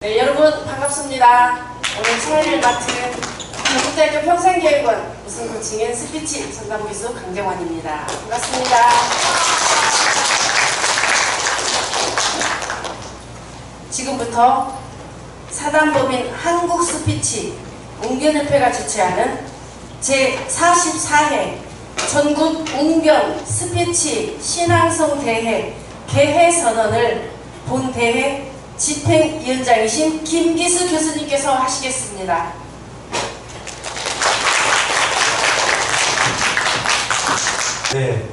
네, 여러분 반갑습니다. 오늘 차례를 맡은 경북대학교 평생교육원 우승코칭인 스피치 전담기수 강정환입니다. 반갑습니다. 지금부터 사단법인 한국스피치 웅변협회가 주최하는 제44회 전국 웅변 스피치 신앙송 대회 개회선언을 본 대회 집행위원장이신 김기수 교수님께서 하시겠습니다. 네,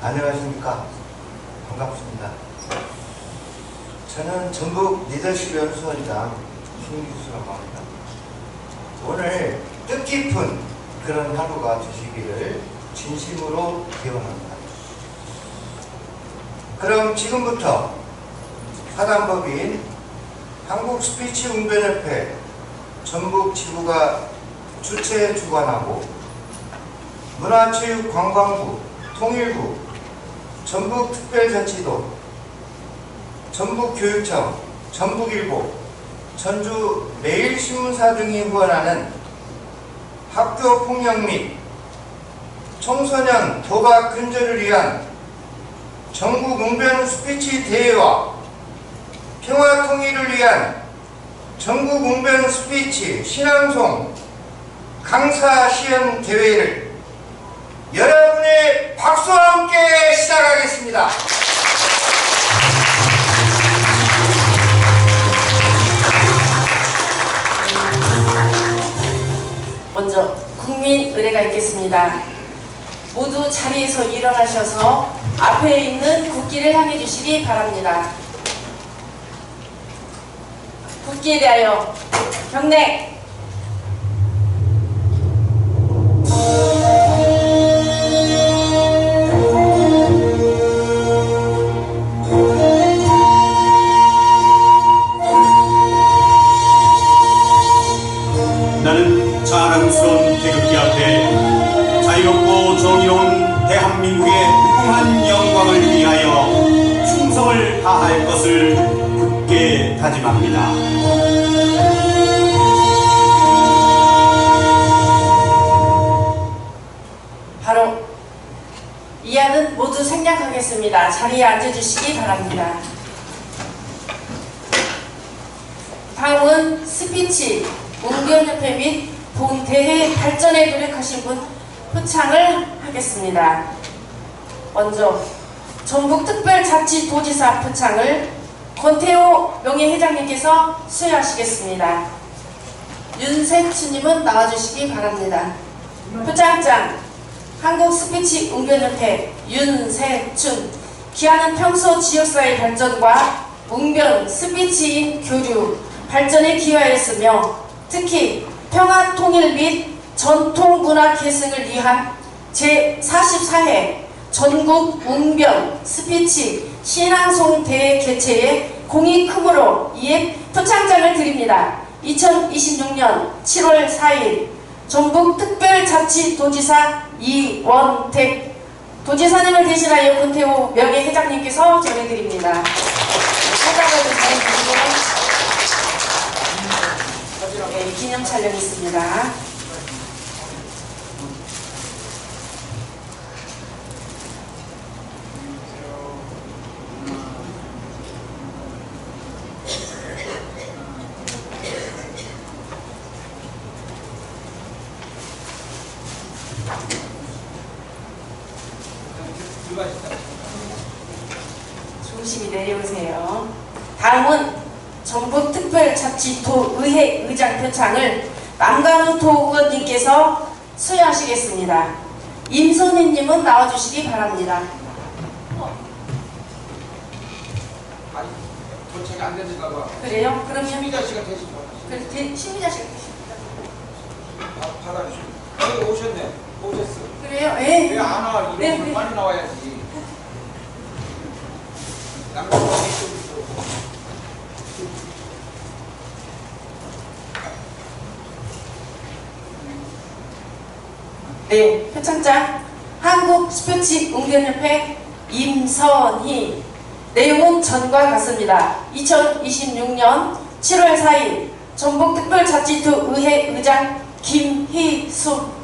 안녕하십니까. 반갑습니다. 저는 전북 리더십 연수원장 김기수라고 합니다. 오늘 뜻깊은 그런 하루가 되시기를 진심으로 기원합니다. 그럼 지금부터 사단법인 한국스피치웅변협회 전북지부가 주최 주관하고 문화체육관광부, 통일부, 전북특별자치도, 전북교육청, 전북일보, 전주 매일신문사 등이 후원하는 학교폭력 및 청소년 도박 근절을 위한 전국 웅변 스피치 대회와 평화 통일을 위한 전국 웅변 스피치 신앙송 강사 시연 대회를 여러분의 박수와 함께 시작하겠습니다. 먼저 국민 의례가 있겠습니다. 모두 자리에서 일어나셔서 앞에 있는 국기를 향해 주시기 바랍니다. 국기에 대하여 경례! 나는 자랑스러운 태극기 앞에 자유롭고 정의로운 대한민국의 무궁한 영광을 위하여 충성을 다할 것을 굳게 다짐합니다. 바로 이 안은 모두 생략하겠습니다. 자리에 앉아주시기 바랍니다. 다음은 스피치 웅변협회 및 본 대회 발전에 노력하신 분 표창을 하겠습니다. 먼저 전북특별자치도지사 표창을 권태호 명예회장님께서 수여하시겠습니다. 윤세춘님은 나와주시기 바랍니다. 표창장 한국스피치 웅변협회 윤세춘. 기아는 평소 지역사회 발전과 웅변 스피치인 교류 발전에 기여하였으며 특히 평화 통일 및 전통문화 계승을 위한 제44회 전국 웅변 스피치 신앙송 대회 개최에 공이 크므로 이에 표창장을 드립니다. 2026년 7월 4일 전북특별자치도지사 이원택 도지사님을 대신하여 권태호 명예회장님께서 전해드립니다. 사장을 전해드리고 네, 기념 촬영이 있습니다. 조심히 내려오세요. 다음은 전북특별자치도의회 의장 표창을 남가훈 도의원님께서 수여하시겠습니다. 임선희님은 나와주시기 바랍니다. 아니, 도착이 안 되는가 봐. 그래요? 그러면 심의자 씨가 대신 심의자 씨가 계십니다. 받아주시고. 여기 오셨네. 오셨어. 그래요? 예. 왜 안 와? 이러면 네. 빨리 나와야지. 남자분이 좀 있어. 네, 표창장 한국스피치웅변협회 임선희. 내용은 전과 같습니다. 2026년 7월 4일 전북특별자치도 의회 의장 김희숙.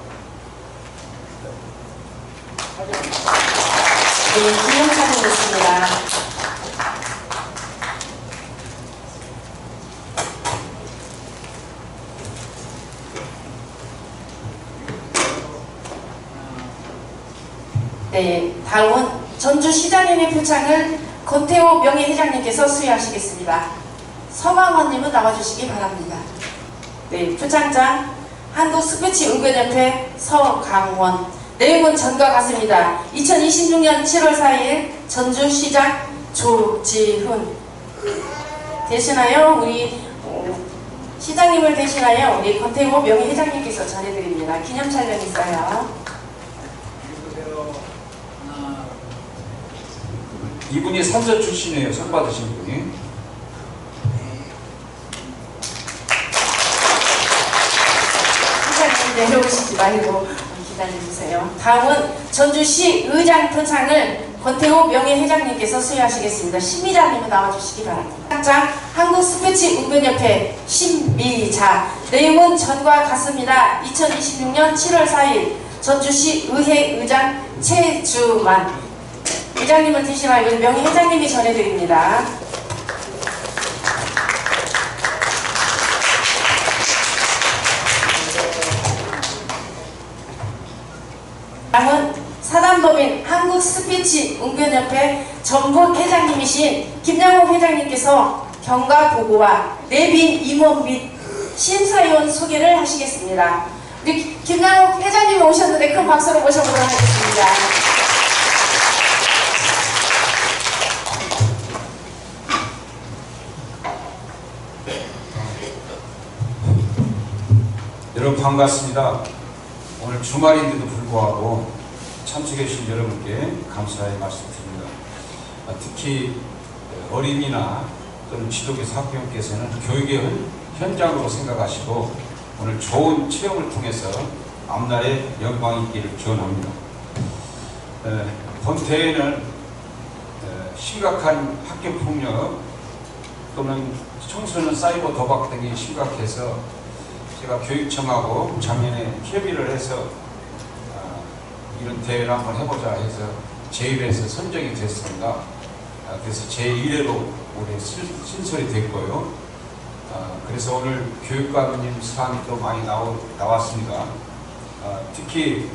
네, 기념사진이었습니다. 네, 다음은 전주시장님의 표창을 권태호 명예회장님께서 수여하시겠습니다. 서강원님은 나와주시기 바랍니다. 네, 표창장 한국스포츠응변협회 서강원. 내용은 전과 같습니다. 2026년 7월 4일 전주시장 조지훈. 대신하여 우리 시장님을 대신하여 우리 권태호 명예회장님께서 전해드립니다. 기념 촬영이 있어요. 이분이 산자 출신이에요. 상 받으신 분이. 시장님 내려오시지 말고 기다려주세요. 다음은 전주시 의장 표창을 권태호 명예회장님께서 수여하시겠습니다. 신미자님은 나와주시기 바랍니다. 표창장 한국스포츠응변협회 신미자. 내용은 전과 같습니다. 2026년 7월 4일 전주시 의회 의장 최주만. 의장님은 대신하여 명예회장님이 전해드립니다. 다음은 사단법인 한국스피치응변협회 전북회장님이신 김양호 회장님께서 경과보고와 내빈 임원 및 심사위원 소개를 하시겠습니다. 우리 김양호 회장님이 오셨는데 큰 박수로 모셔보도록 하겠습니다. 여러분 반갑습니다. 오늘 주말인데도 불구하고 참석해 주신 여러분께 감사의 말씀드립니다. 특히 어린이나 또는 지도교사 학부형께서는 교육의 현장으로 생각하시고 오늘 좋은 체험을 통해서 앞날에 영광이 있기를 기원합니다. 본 대회는 심각한 학교폭력 또는 청소년 사이버 도박 등이 심각해서 제가 교육청하고 작년에 협의를 해서 이런 대회를 한번 해보자 해서 제1회에서 선정이 됐습니다. 그래서 제1회로 올해 신설이 됐고요. 그래서 오늘 교육감님 사항이 또 많이 나왔습니다. 특히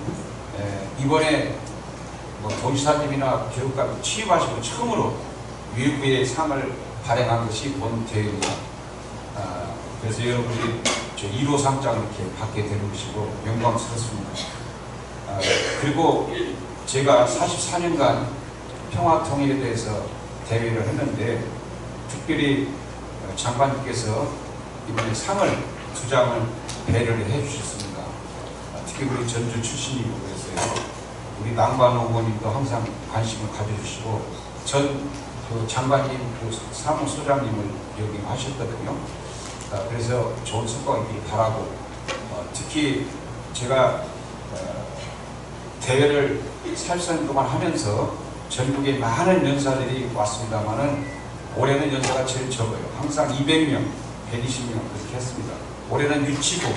이번에 도지사님이나 교육감 취임하시고 처음으로 위부의 상을 발행한 것이 본 대회입니다. 그래서 여러분들이 저 1호 상장을 이렇게 받게 되는 것이고 영광스럽습니다. 그리고 제가 44년간 평화통일에 대해서 대회를 했는데 특별히 장관님께서 이번에 상을 2장을 배려를 해주셨습니다. 특히 우리 전주 출신이고 그래서 우리 남관 의원님도 항상 관심을 가져주시고 전 장관님 사무소장님을 여기 하셨거든요. 그래서 좋은 성과가 있길 바라고 특히 제가 대회를 4년 동안 하면서 전국에 많은 연사들이 왔습니다만은 올해는 연사가 제일 적어요. 항상 200명, 120명 그렇게 했습니다. 올해는 유치부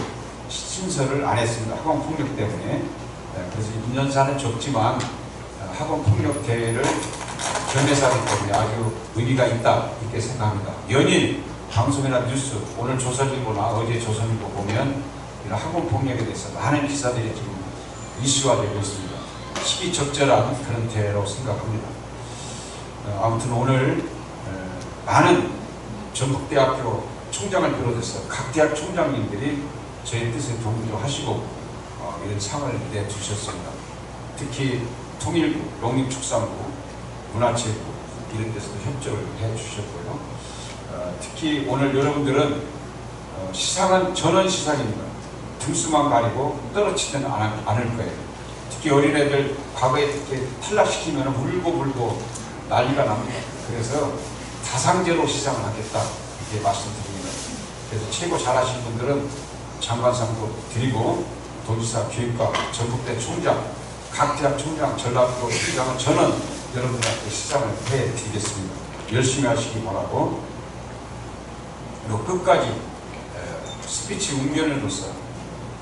신설을 안 했습니다. 학원폭력 때문에. 그래서 연사는 적지만 학원폭력 대회를 견해사기 때문에 아주 의미가 있다 이렇게 생각합니다. 연일 방송이나 뉴스, 오늘 조선일보나 어제 조선일보 보면 이런 학원폭력에 대해서 많은 기사들이 지금 이슈가 되고 있습니다. 시기적절한 그런 대회라고 생각합니다. 아무튼 오늘 많은 전북대학교 총장을 비롯해서 각 대학 총장님들이 저희 뜻에 동조하시고 이런 상을 내주셨습니다. 특히 통일부, 농림축산부, 문화체육부 이런 데서도 협조를 해주셨고요. 특히 오늘 여러분들은 시상은 전원시상입니다. 등수만 가리고 떨어지지는 않을 거예요. 특히 어린애들 과거에 이렇게 탈락시키면 울고 난리가 납니다. 그래서 다상제로 시상을 하겠다 이렇게 말씀드립니다. 그래서 최고 잘하신 분들은 장관상도 드리고 도지사, 교육감, 전북대 총장, 각 대학 총장, 전라도 시장은 저는 여러분들한테 시상을 해드리겠습니다. 열심히 하시기 바라고 그리고 끝까지 스피치 웅변으로서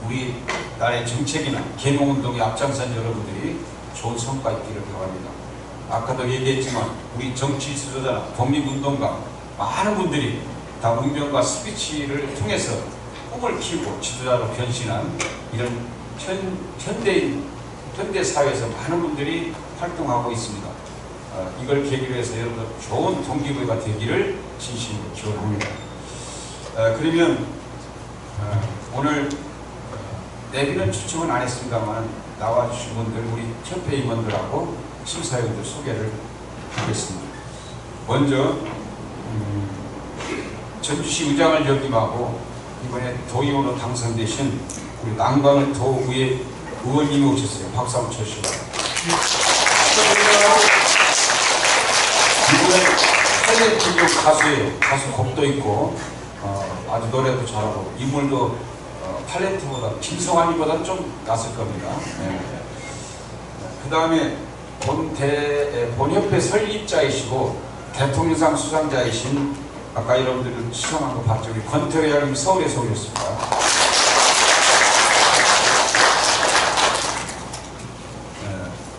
우리 나라의 정책이나 계몽운동에 앞장선 여러분들이 좋은 성과 있기를 바랍니다. 아까도 얘기했지만 우리 정치 지도자나 독립운동가 많은 분들이 다 웅변과 스피치를 통해서 꿈을 키우고 지도자로 변신한 이런 현대 사회에서 많은 분들이 활동하고 있습니다. 이걸 계기로 해서 여러분들 좋은 동기부여가 되기를 진심으로 기원합니다. 그러면 오늘 내비는 추첨은 안 했습니다만 나와주신 분들 우리 협회 임원들하고 심사위원들 소개를 하겠습니다. 먼저 전주시 의장을 역임하고 이번에 도의원으로 당선되신 우리 남광을 도의회 의원님이 오셨어요. 박수 한번 쳐주시고. 이분은 탤런트 가수예요. 가수 곡도 있고 아주 노래도 잘하고 인물도 탤런트보다 김성환이보다는 좀 낫을 겁니다. 네. 그 다음에 본협회 설립자이시고 대통령상 수상자이신 아까 여러분들 시청한 거 봤죠? 우리 권태 회장님 서울에서 오셨습니다.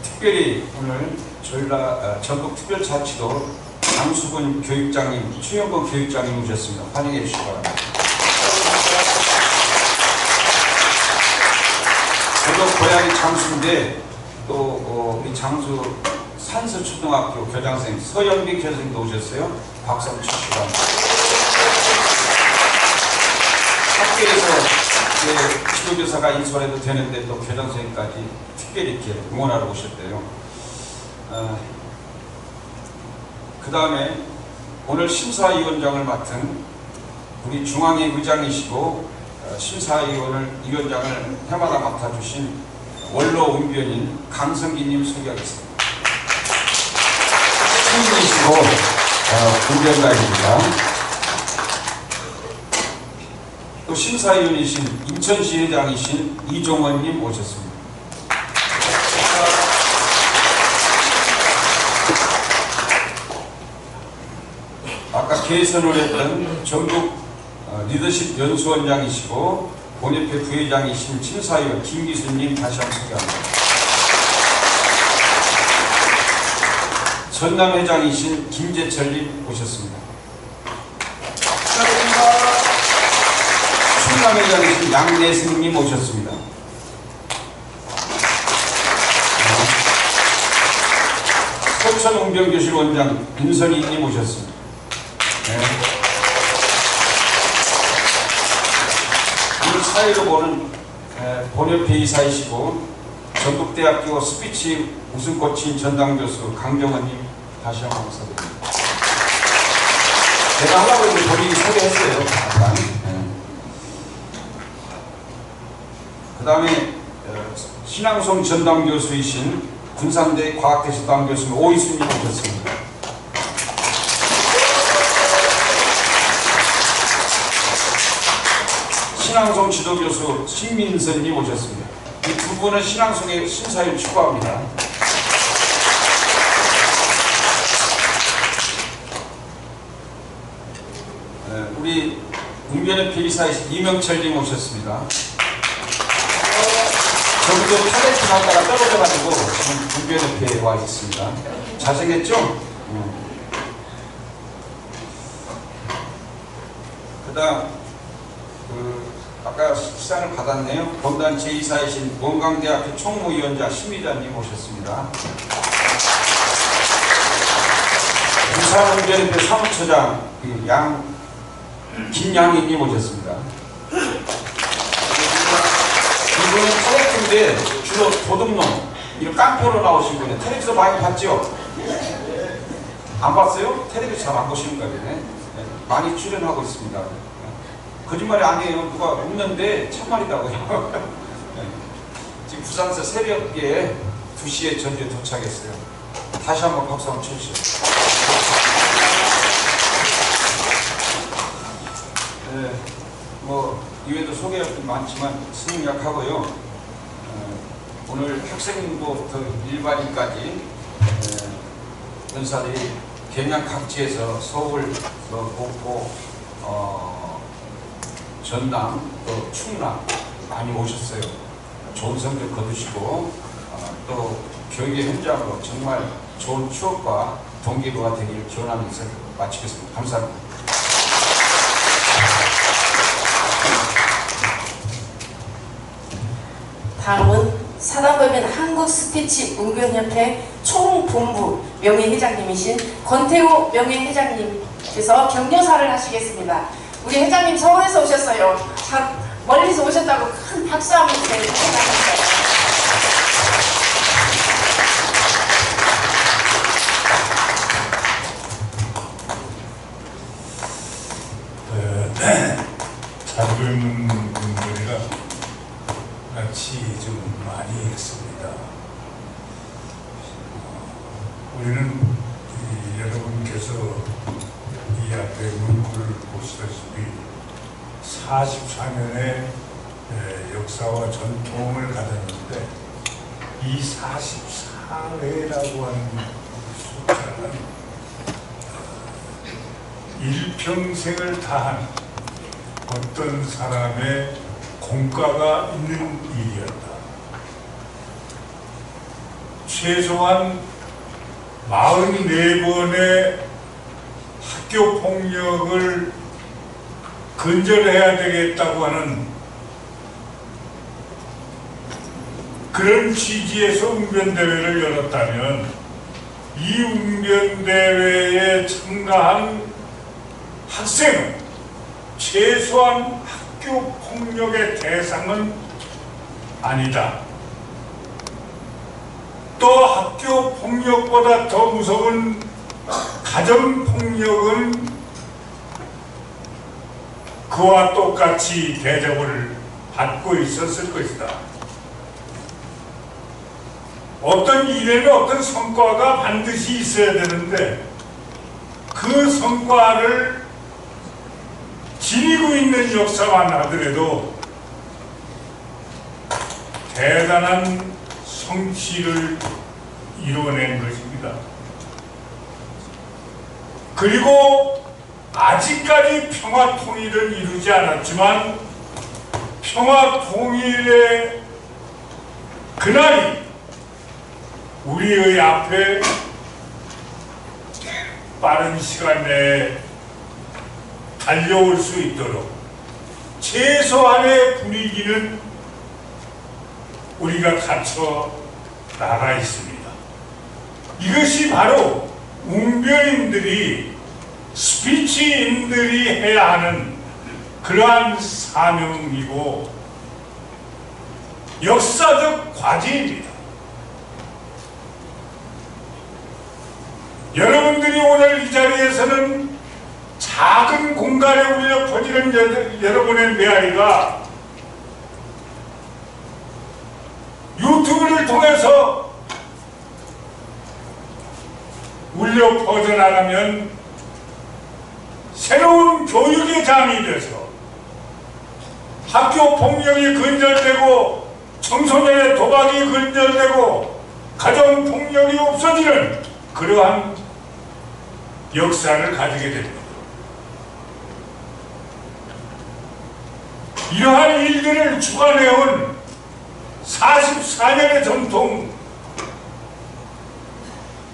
특별히 오늘 전국 특별자치도 장수근 교육장님, 최영건 교육장님 오셨습니다. 환영해 주시기 바랍니다. 저도 고향이 장수인데 또 우리 장수 산서초등학교 교장선생님 서영빈 교수님도 오셨어요. 박수 한번 주시기 바랍니다. 학교에서 지도교사가 인솔해도 되는데 또 교장선생님까지 특별히 이렇게 응원하러 오셨대요. 그 다음에 오늘 심사위원장을 맡은 우리 중앙회 의장이시고 심사위원장을 해마다 맡아주신 원로 웅변인 강성기님 소개하겠습니다. 시인이시고 웅변가입니다. 또 심사위원이신 인천시 회장이신 이종원님 오셨습니다. 아까 개선을 했던 전국 리더십 연수원장이시고 본협회 부회장이신 심사위원 김기수님 다시 한번 소개합니다. 전남회장이신 김재철님 오셨습니다. 충남회장이신 양내승님 오셨습니다. 서천웅변교실원장 윤선희님 오셨습니다. 네. 오늘 사회로 보는 본협회 이사이시고 전국대학교 스피치 우승코치인 전당교수 강정원님 다시 한번 감사드립니다. 제가 하려고 했는데 본인이 소개했어요. 잠깐. 그 다음에 신앙송 전담교수이신 군산대 과학대수담교수 오이수님 오셨습니다. 신앙송 지도교수 신민선님 오셨습니다. 이 두 분은 신앙송의 심사위를 추구합니다. 우리 웅변협회 이사이신 이명철님 오셨습니다. 저기도 탤런트 하다가 떨어져가지고 지금 웅변협회에 와 있습니다. 잘생겼죠? 그 다음 아까 시상을 받았네요. 본단 제2사이신 원광대학교 총무위원장 심의자님 오셨습니다. 부산웅변협회 사무처장 김양희님 오셨습니다. 이분은 탤런트인데 주로 도둑놈 이런 깡패로 나오신 분이에요. 텔레비전 많이 봤죠? 안 봤어요? 텔레비전 잘 안 보시는 거예요. 많이 출연하고 있습니다. 거짓말이 아니에요. 누가 웃는데 참말이라고요. 지금 부산에서 새벽에 2시에 전주에 도착했어요. 다시 한번 박수 한번 쳐주세요. 뭐 이외에도 소개할 분 많지만 스님약하고요. 오늘 학생부터 일반인까지 연사들이 경양 각지에서 서울, 목포, 전남 또 충남 많이 오셨어요. 좋은 성적 거두시고 또 교육의 현장으로 정말 좋은 추억과 동기부가 되기를 기원하면서 마치겠습니다. 감사합니다. 다음은 사단법인 한국스피치응변협회 총본부 명예회장님이신 권태호 명예회장님께서 격려사를 하시겠습니다. 우리 회장님 서울에서 오셨어요. 참 멀리서 오셨다고 큰 박수 한번 주세요. 젊은 분들이랑 같이 좀 많이 했습니다. 우리는 여러분께서 이 앞에 문구를 보시다시피 44년의 역사와 전통을 가졌는데 이 44회라고 하는 숫자는 일평생을 다한 어떤 사람의 공과가 있는 일이었다. 최소한 44번의 학교 폭력을 근절해야 되겠다고 하는 그런 취지에서 웅변대회를 열었다면 이 웅변대회에 참가한 학생은 최소한 학교 폭력의 대상은 아니다. 또 학교 폭력보다 더 무서운 가정 폭력은 그와 똑같이 대접을 받고 있었을 것이다. 어떤 일에는 어떤 성과가 반드시 있어야 되는데 그 성과를 지니고 있는 역사만 하더라도 대단한 성취를 이뤄낸 것입니다. 그리고 아직까지 평화 통일은 이루지 않았지만 평화 통일의 그날이 우리의 앞에 빠른 시간 내에 달려올 수 있도록 최소한의 분위기는 우리가 갖춰 나가 있습니다. 이것이 바로 웅변인들이 스피치인들이 해야 하는 그러한 사명이고 역사적 과제입니다. 여러분들이 오늘 이 자리에서는 작은 공간에 울려 퍼지는 여러분의 메아리가 유튜브를 통해서 울려 퍼져나가면 새로운 교육의 장이 돼서 학교 폭력이 근절되고 청소년의 도박이 근절되고 가정 폭력이 없어지는 그러한 역사를 가지게 됩니다. 이러한 일들을 주관해온 44년의 전통,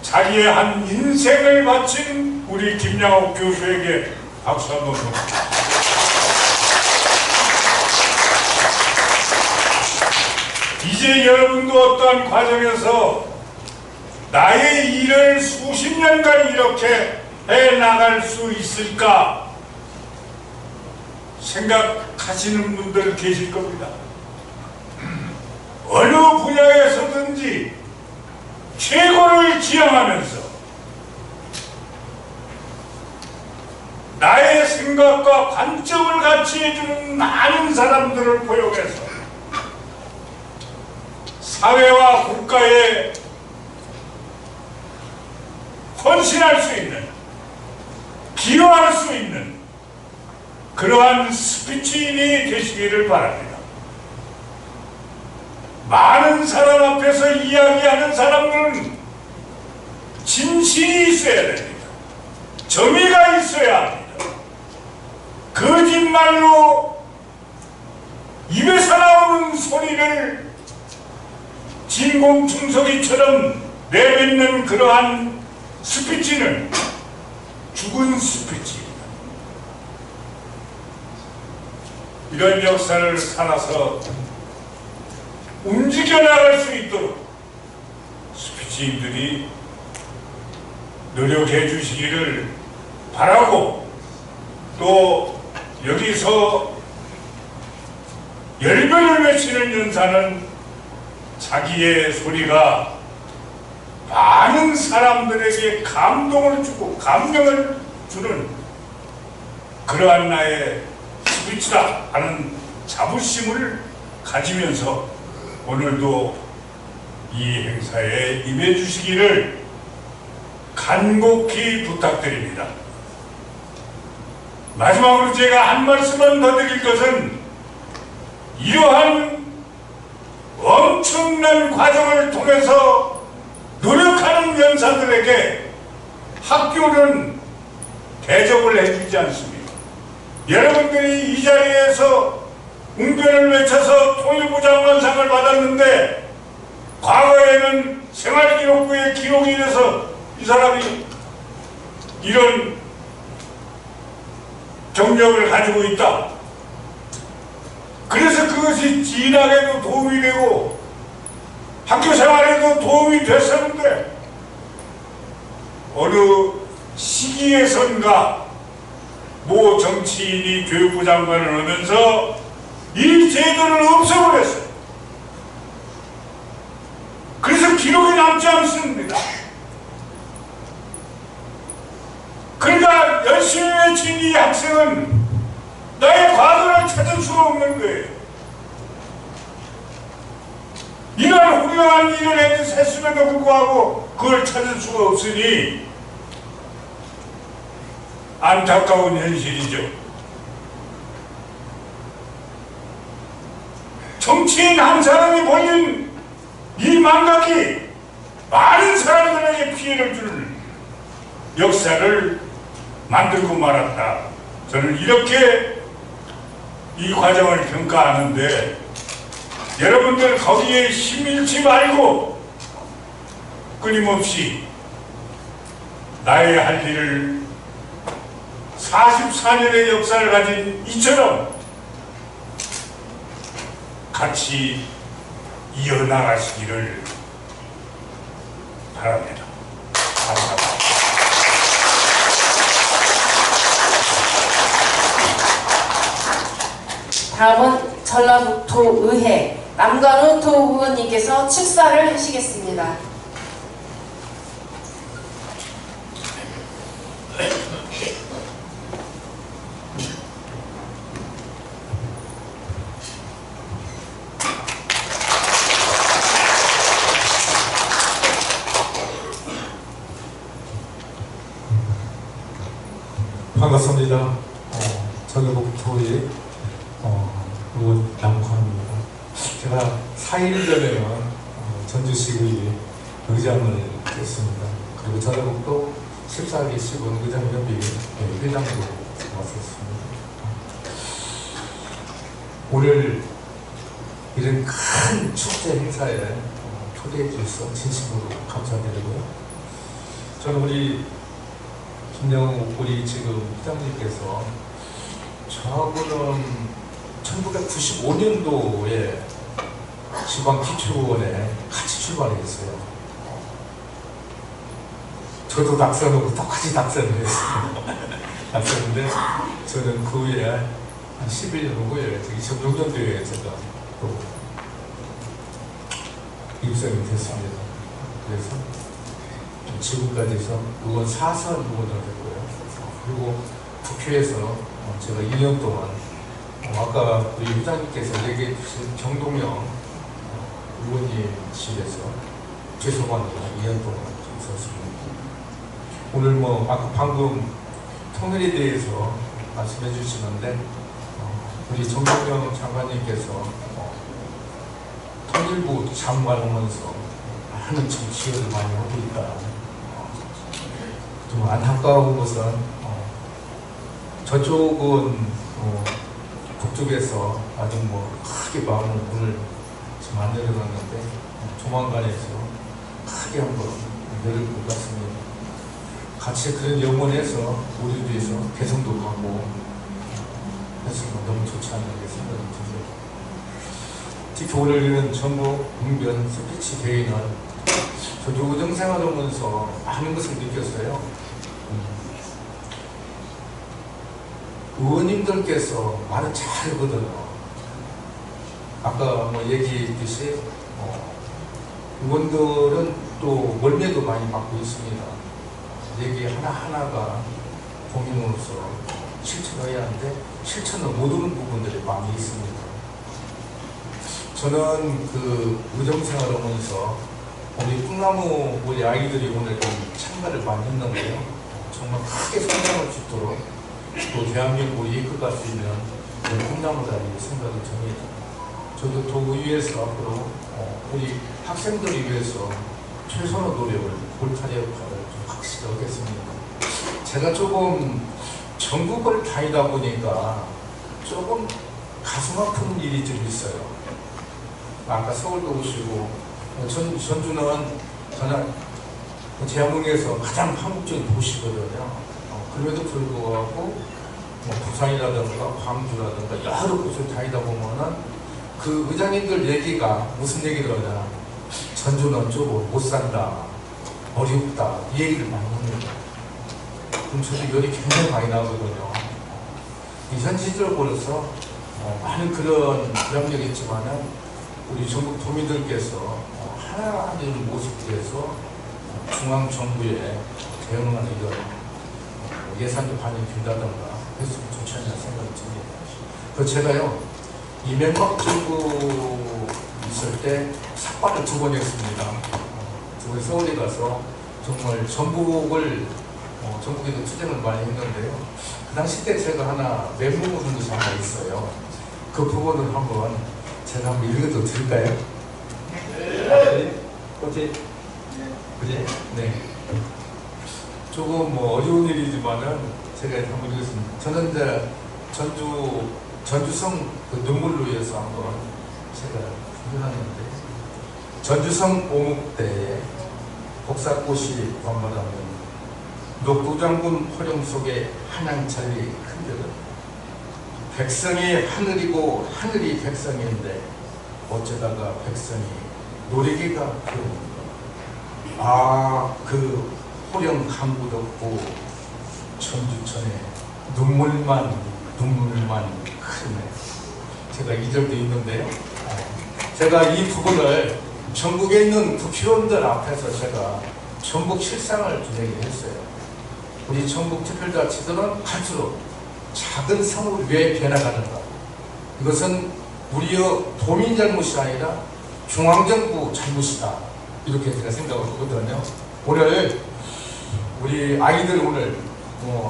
자기의 한 인생을 바친 우리 김양옥 교수에게 박수 한번 봅니다. 이제 여러분도 어떠한 과정에서 나의 일을 수십 년간 이렇게 해나갈 수 있을까 생각하시는 분들 계실 겁니다. 어느 분야에서든지 최고를 지향하면서 나의 생각과 관점을 같이 해주는 많은 사람들을 포용해서 사회와 국가에 헌신할 수 있는, 기여할 수 있는 그러한 스피치인이 되시기를 바랍니다. 많은 사람 앞에서 이야기하는 사람들은 진실이 있어야 됩니다. 정의가 있어야 합니다. 거짓말로 입에서 나오는 소리를 진공청소기처럼 내뱉는 그러한 스피치는 죽은 스피치입니다. 이런 역사를 살아서 움직여 나갈 수 있도록 스피치인들이 노력해 주시기를 바라고, 또 여기서 열변을 외치는 연사는 자기의 소리가 많은 사람들에게 감동을 주고 감명을 주는 그러한 나의 스피치다 하는 자부심을 가지면서 오늘도 이 행사에 임해 주시기를 간곡히 부탁드립니다. 마지막으로 제가 한 말씀만 더 드릴 것은, 이러한 엄청난 과정을 통해서 노력하는 연사들에게 학교는 대접을 해주지 않습니다. 여러분들이 이 자리에서 웅변을 외쳐서 통일부 장관상을 받았는데, 과거에는 생활기록부에 기록이 돼서 이 사람이 이런 경력을 가지고 있다. 그래서 그것이 진학에도 도움이 되고 학교 생활에도 도움이 됐었는데, 어느 시기에선가 모 정치인이 교육부 장관을 하면서 이 제도를 없애버렸어요. 그래서 기록이 남지 않습니다. 그러니까 열심히 외친 이 학생은 나의 과거를 찾을 수가 없는 거예요. 이런 훌륭한 일을 했음에도 불구하고 그걸 찾을 수가 없으니 안타까운 현실이죠. 정치인 한 사람이 벌린 이 망각이 많은 사람들에게 피해를 주는 역사를 만들고 말았다. 저는 이렇게 이 과정을 평가하는데, 여러분들 거기에 힘일지 말고 끊임없이 나의 할 일을 44년의 역사를 가진 이처럼 같이 이어나가시기를 바랍니다. 감사합니다. 다음은 전라북도의회 남관우 도의원님께서 축사를 하시겠습니다. 반갑습니다. 전라북도의 의원 남관우입니다. 제가 4일 전에는 전주시의 의장을 했습니다. 그리고 전라북도 14기 시군 의장협의 회장도 왔었습니다. 오늘 이런 큰 축제 행사에 초대해 주셔서 진심으로 감사드리고요. 저는 우리 김영욱 우리 지금 회장님께서 저하고는 1995년도에 지방기초원에 같이 출마했어요. 저도 낙선하고 똑같이 낙선을 했어요. 낙선인데 저는 그 후에 한 11년 후에 2006년도에 제가 또 입성이 됐습니다. 그래서 지금까지 해서 의원 4선 의원을 했고요. 그리고 국회에서 제가 2년 동안 아까 우리 회장님께서 얘기해 주신 정동영 의원님실에서 최소한으로 2년 동안 있었습니다. 오늘 뭐 아까 방금 통일에 대해서 말씀해 주시는데 우리 정동영 장관님께서 통일부 장관하면서 많은 정치를 많이 하고 있다. 좀 안타까운 것은 저쪽은 북쪽에서 아주 뭐 크게 마음을 문을 지금 안 열어놨는데 조만간에서 크게 한번 열을 것 같습니다. 같이 그런 영원에서 우리도에서 개성도 가고 했으면 너무 좋지 않나 생각이 듭니다. 특히 오늘 이런 전국 웅변 스피치 대회는 저도 의정생활을 하면서 많은 것을 느꼈어요. 의원님들께서 말을 잘하거든요. 아까 뭐 얘기했듯이 의원들은 또 멀미도 많이 받고 있습니다. 얘기 하나하나가 고민으로서 실천해야 하는데 실천을 못하는 부분들이 많이 있습니다. 저는 그 의정생활을 하면서 우리 꿈나무 우리 아이들이 오늘 좀 참가를 많이 했는데요. 정말 크게 성장할 수 있도록 또 대한민국을 이끌어갈 수 있는 꿈나무다리 생각을 듭니다. 저도 도의회에서 앞으로 우리 학생들을 위해서 최선의 노력을 골타리 역할을 좀 확실히 하겠습니다. 제가 조금 전국을 다니다 보니까 조금 가슴 아픈 일이 좀 있어요. 아까 서울도 오시고 전주는 저는 대한민국에서 가장 한국적인 도시거든요. 그럼에도 불구하고 부산이라든가 광주라든가 여러 곳을 다니다 보면은 그 의장님들 얘기가 무슨 얘기를 하냐, 전주는 조금 못 산다, 어렵다, 이 얘기를 많이 합니다. 그럼 저도 열이 굉장히 많이 나거든요. 현실적으로서 많은 그런 불합력이 있지만은 우리 전국 도민들께서 하나하나 되는 모습에서 중앙정부에 대응하는 이런 예산도 반영이 된다던가 했으면 좋지 않나 생각이 듭니다. 그 제가요, 이명박 정부 있을 때 삭발을 2번 했습니다. 2번 서울에 가서 정말 전북에도 투쟁을 많이 했는데요. 그 당시 때 제가 하나 멘붕을 한 것이 하나 있어요. 그 부분을 한번 제가 한번 읽어도 될까요? 네. 어제? 그제? 네. 조금 뭐 어려운 일이지만은 제가 한번 읽겠습니다. 저는 이제 전주성 그 눈물로 인해서 한번 제가 표현하는데, 전주성 오목대에 복사꽃이 번번하면 녹두장군 호령 속에 한양철이 흔들어 백성이 하늘이고 하늘이 백성인데 어쩌다가 백성이 노래기가 그러는가. 그 호령 강구도 없고 전주천에 눈물만 흐르네. 제가 2절도 있는데요. 제가 이 부분을 전국에 있는 국회의원들 앞에서 제가 전국 실상을 좀 얘기했어요. 우리 전국특별자치도는 갈수록 작은 성을 왜 변해가는가. 이것은 우리의 도민 잘못이 아니라 중앙정부 잘못이다. 이렇게 제가 생각을 하거든요. 오늘 우리 아이들 오늘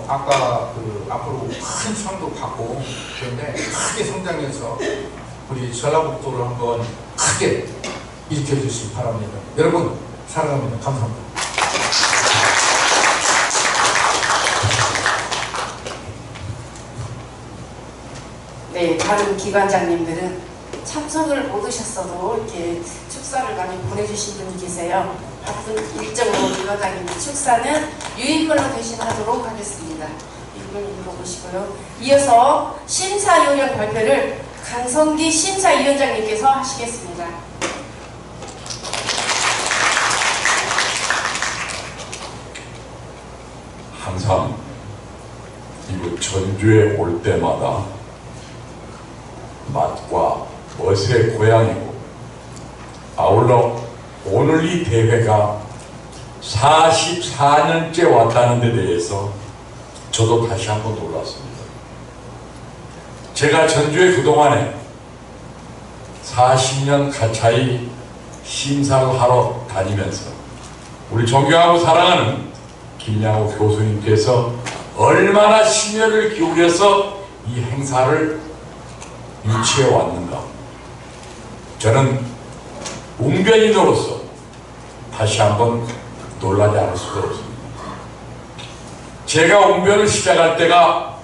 아까 앞으로 큰 상도 받고 그런데 크게 성장해서 우리 전라북도를 한번 크게 일으켜 주시기 바랍니다. 여러분 사랑합니다. 감사합니다. 네, 다른 기관장님들은 참석을 못 하셨어도 이렇게 축사를 많이 보내주신 분이 계세요. 바쁜 일정으로 기관장님 축사는 유인물로 대신하도록 하겠습니다. 이걸 읽어보시고요. 이어서 심사요령 발표를 강성기 심사위원장님께서 하시겠습니다. 항상 이곳 전주에 올 때마다 맛과 멋의 고향이고, 아울러 오늘 이 대회가 44년째 왔다는 데 대해서 저도 다시 한번 놀랐습니다. 제가 전주에 그동안에 40년 가까이 심사를 하러 다니면서 우리 존경하고 사랑하는 김양호 교수님께서 얼마나 심혈을 기울여서 이 행사를 유치해 왔는가. 저는 웅변인으로서 다시 한번 놀라지 않을 수가 없습니다. 제가 웅변을 시작할 때가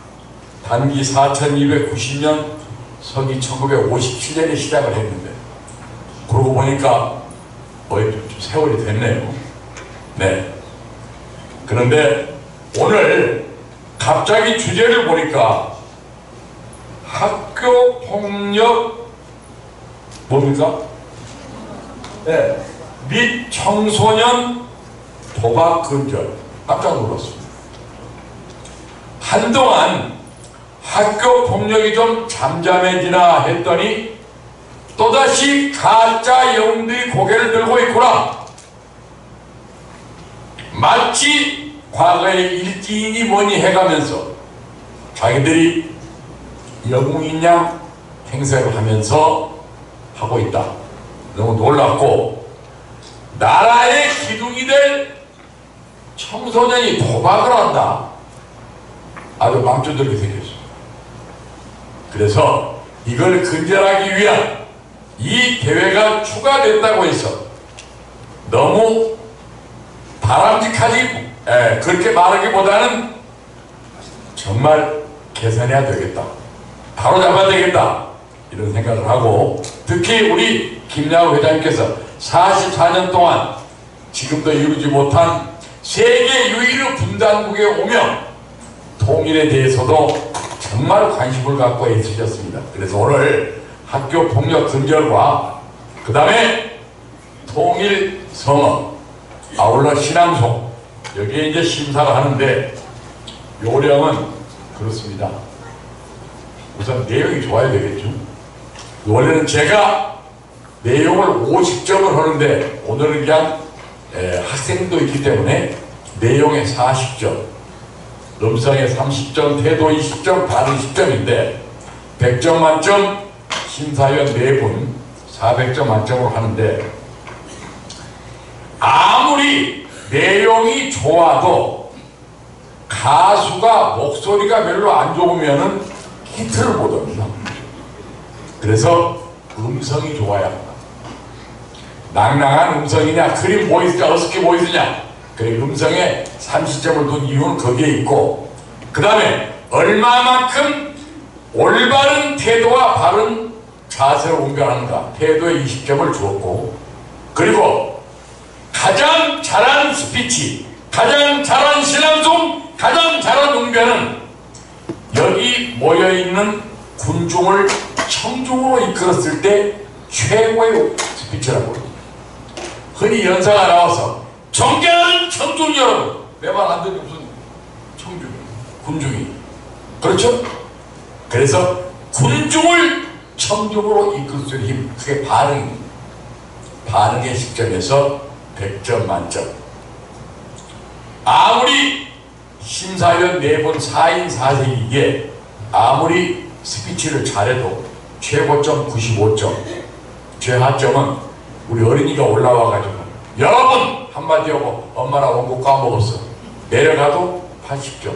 단기 4290년 서기 1957년에 시작을 했는데 그러고 보니까 거의 좀 세월이 됐네요. 네. 그런데 오늘 갑자기 주제를 보니까 학교 폭력 뭡니까? 네. 및 청소년 도박 근절. 깜짝 놀랐습니다. 한동안 학교 폭력이 좀 잠잠해지나 했더니 또다시 가짜 영웅들이 고개를 들고 있구나. 마치 과거의 일진이 뭐니 해가면서 자기들이 영웅인 양 행세를 하면서 하고 있다. 너무 놀랍고, 나라의 기둥이 될 청소년이 도박을 한다. 아주 맘쪽들게 생겼습니다. 그래서 이걸 근절하기 위한 이 대회가 추가됐다고 해서 너무 바람직하지 그렇게 말하기보다는 정말 개선해야 되겠다, 바로 잡아야 되겠다, 이런 생각을 하고, 특히 우리 김양호 회장님께서 44년 동안 지금도 이루지 못한 세계 유일의 분단국에 오며 통일에 대해서도 정말 관심을 갖고 애쓰셨습니다. 그래서 오늘 학교 폭력 근절과 그 다음에 통일 성어, 아울러 신앙송, 여기에 이제 심사를 하는데 요령은 그렇습니다. 우선 내용이 좋아야 되겠죠. 원래는 제가 내용을 50점을 하는데 오늘은 그냥 학생도 있기 때문에 내용에 40점, 음성에 30점, 태도 20점, 발음 10점인데 100점 만점 심사위원 4분 400점 만점으로 하는데, 아무리 내용이 좋아도 가수가 목소리가 별로 안 좋으면은 히트를 못 합니다. 그래서 음성이 좋아야 합니다. 낭낭한 음성이냐, 크림 보이스냐, 어스키 보이스냐, 그 음성에 30점을 둔 이유는 거기에 있고, 그 다음에 얼마만큼 올바른 태도와 바른 자세를 옮겨가는가, 태도에 20점을 주었고, 그리고 가장 잘한 스피치, 가장 잘한 신앙송, 가장 잘한 웅변은 여기 모여있는 군중을 청중으로 이끌었을 때 최고의 스피치라고 합니다. 흔히 연사가 나와서 존경하는 청중 여러분, 내 말 안 듣는 무슨 청중, 군중이, 그렇죠? 그래서 군중을 청중으로 이끌 수 있는 힘, 그게 반응입니다. 반응의 시점에서 100점 만점. 아무리 심사위원 4분 4인 4색이기에 아무리 스피치를 잘해도 최고점 95점, 최하점은 우리 어린이가 올라와가지고 여러분 한마디 하고 엄마나 원고 까먹었어, 내려가도 80점.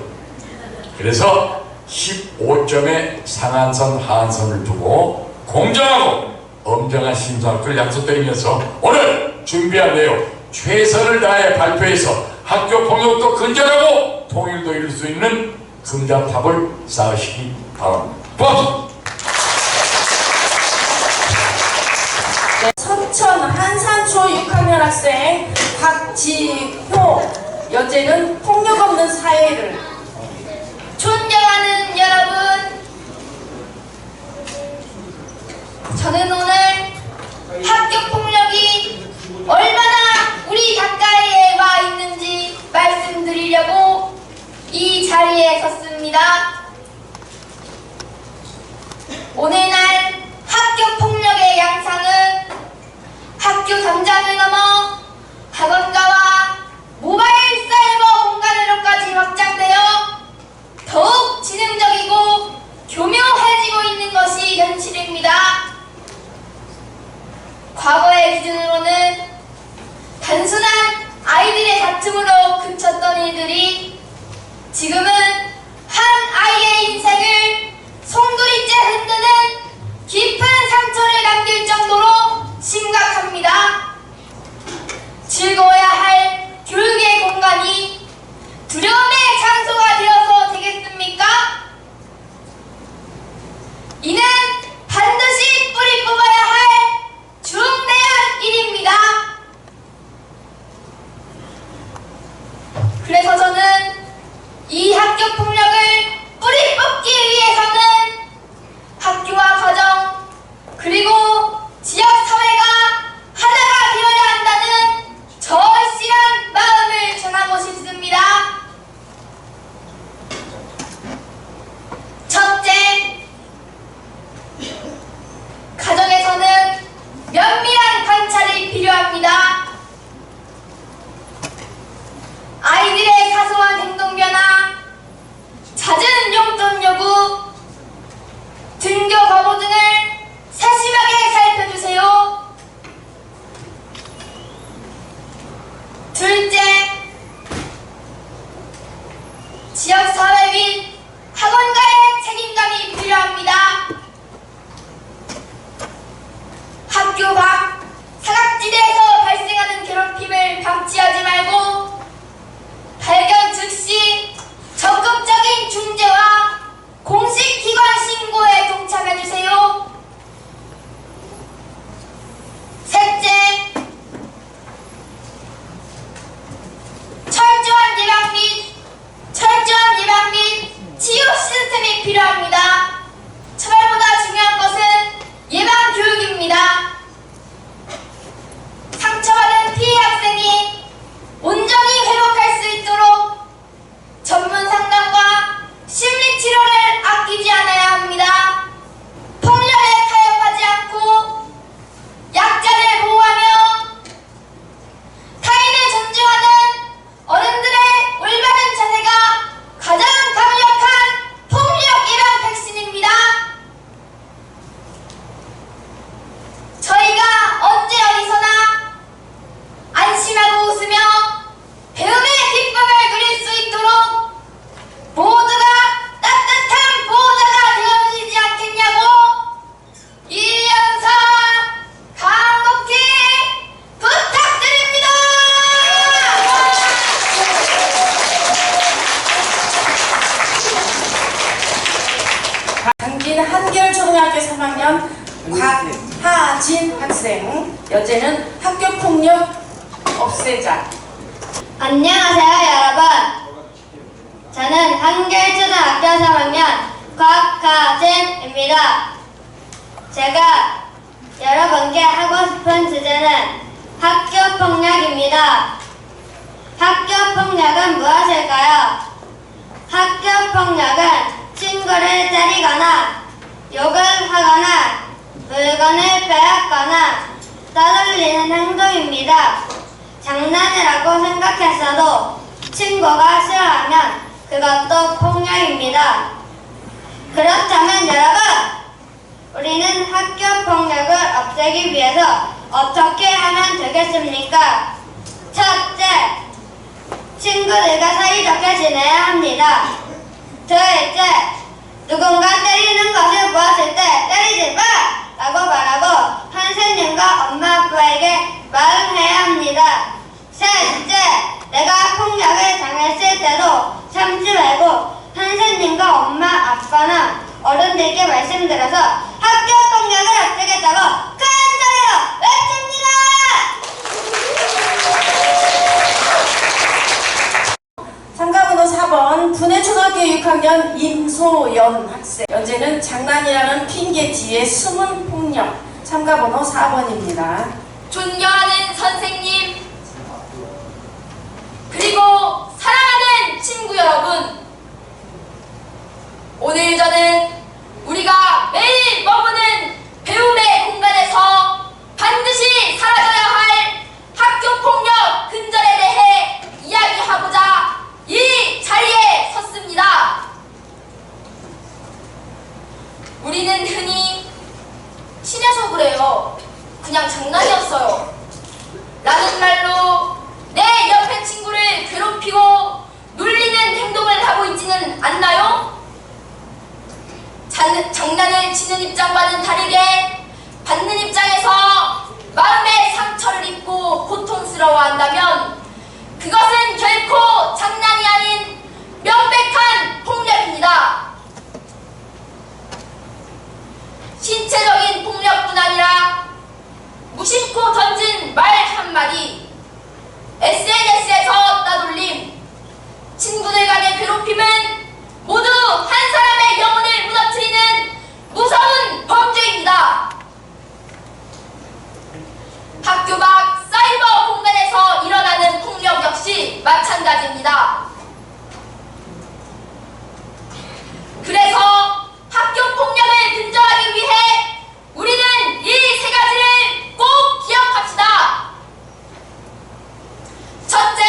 그래서 15점의 상한선 하한선을 두고 공정하고 엄정한 심사를 약속드리면서 오늘 준비한 내용 최선을 다해 발표해서 학교 폭력도 근절하고 통일도 이룰 수 있는 금자탑을 쌓으시기 바랍니다. 고맙습니다. 서천 한산초 6학년 학생 박지효, 여제는 폭력 없는 사회를. 존경하는 여러분, 저는 오늘 학교 폭력이 얼마나 우리 가까이에 와 있는지 말씀드리려고 이 자리에 섰습니다. 오늘날 학교 폭력의 양상은 학교 담장을 넘어 학원가와 모바일 사이버 공간으로까지 확장되어 더욱 지능적이고 교묘해지고 있는 것이 현실입니다. 과거의 기준으로는 단순한 아이들의 다툼으로 그쳤던 일들이 지금은 한 아이의 인생을 송두리째 흔드는 깊은 상처를 남길 정도로 심각합니다. 즐거워야 할 교육의 공간이 두려움의 장소가 되어서 되겠습니까? 이는 김수진 학생, 여제는 학교폭력 없애자. 안녕하세요, 여러분. 저는 한길초등학교 3학년 곽가진입니다. 제가 여러분께 하고 싶은 주제는 학교폭력입니다. 학교폭력은 무엇일까요? 학교폭력은 친구를 때리거나 욕을 하거나 물건을 빼앗거나 따돌리는 행동입니다. 장난이라고 생각했어도 친구가 싫어하면 그것도 폭력입니다. 그렇다면 여러분, 우리는 학교폭력을 없애기 위해서 어떻게 하면 되겠습니까? 첫째, 친구들과 사이좋게 지내야 합니다. 둘째, 누군가 때리는 것을 보았을 때 때리지 마! 라고 말하고 선생님과 엄마 아빠에게 말을 해야 합니다. 셋째, 내가 폭력을 당했을 때도 참지 말고 선생님과 엄마 아빠나 어른들께 말씀드려서 학교폭력을 없애겠다고 큰 소리로 외칩니다! 참가번호 4번 분해초등학교 6학년 임소연 학생, 현재는 장난이라는 핑계지의 숨은 폭력. 참가번호 4번입니다. 존경하는 선생님, 그리고 사랑하는 친구 여러분, 오늘 저는 우리가 매일 머무는 배움의 공간에서 반드시 사라져야 할 학교폭력 근절에 대해 이야기하고자 이 자리에 섰습니다. 우리는 흔히 친해서 그래요, 그냥 장난이었어요 라는 말로 내 옆에 친구를 괴롭히고 놀리는 행동을 하고 있지는 않나요? 장난을 치는 입장과는 다르게 받는 입장에서 마음의 상처를 입고 고통스러워한다면 그것은 결코 장난이 아닌 명백한 폭력입니다. 신체적인 폭력뿐 아니라 무심코 던진 말 한마디, SNS에서 따돌림, 친구들 간의 괴롭힘은 모두 한 사람의 영혼을 무너뜨리는 무서운 범죄입니다. 학교 밖 사이버 공간에서 일어나는 폭력 역시 마찬가지입니다. 그래서 학교 폭력을 근절하기 위해 우리는 이 세 가지를 꼭 기억합시다. 첫째,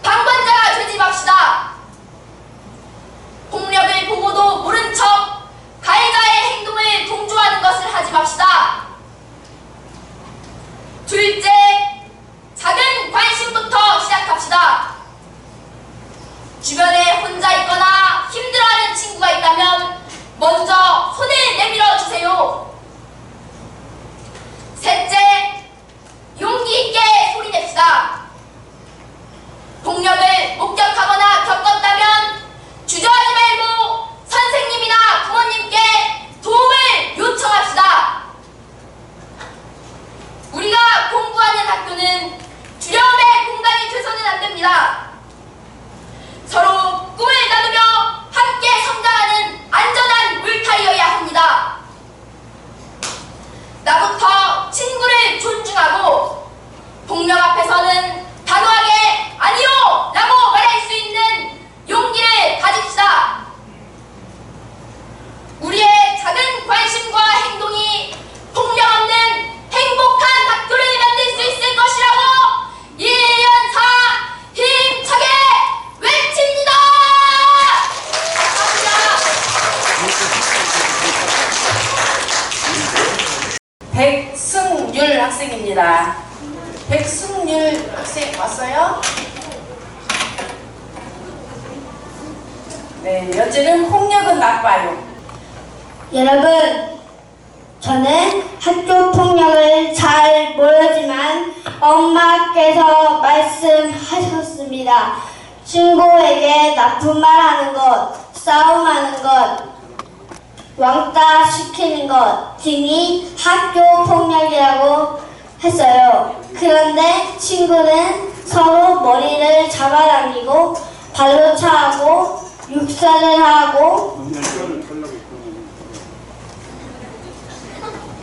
방관자가 되지 맙시다. 폭력을 보고도 모른 척 가해자의 행동을 동조하는 것을 하지 맙시다. 둘째, 작은 관심부터 시작합시다. 주변에 혼자 있거나 힘들어하는 친구가 있다면 먼저 손을 내밀어 주세요. 셋째, 용기 있게 소리냅시다. 폭력을 목격하거나 겪었다면 주저하지 말고 선생님이나 부모님께 도움을 요청합시다. 우리가 공부하는 학교는 두려움의 공간이 돼서는 안 됩니다. 서로 꿈을 나누며 함께 성장하는 안전한 물타기여야 합니다. 나부터 친구를 존중하고 폭력 앞에서는 단호하게 아니요! 라고 말할 수 있는 용기를 가집시다. 우리의 작은 관심과 행동이 폭력 없는 행복한 학교를 만들 수 있을 것이라고 1년사 힘차게 외칩니다. 감사합니다. 백승율 학생입니다. 백승율 학생 왔어요? 네, 현재는 폭력은 나빠요. 여러분, 저는 학교 폭력을 잘 모르지만 엄마께서 말씀하셨습니다. 친구에게 나쁜 말 하는 것, 싸움하는 것, 왕따 시키는 것 등이 학교 폭력이라고 했어요. 그런데 친구는 서로 머리를 잡아당기고 발로 차고 육사를 하고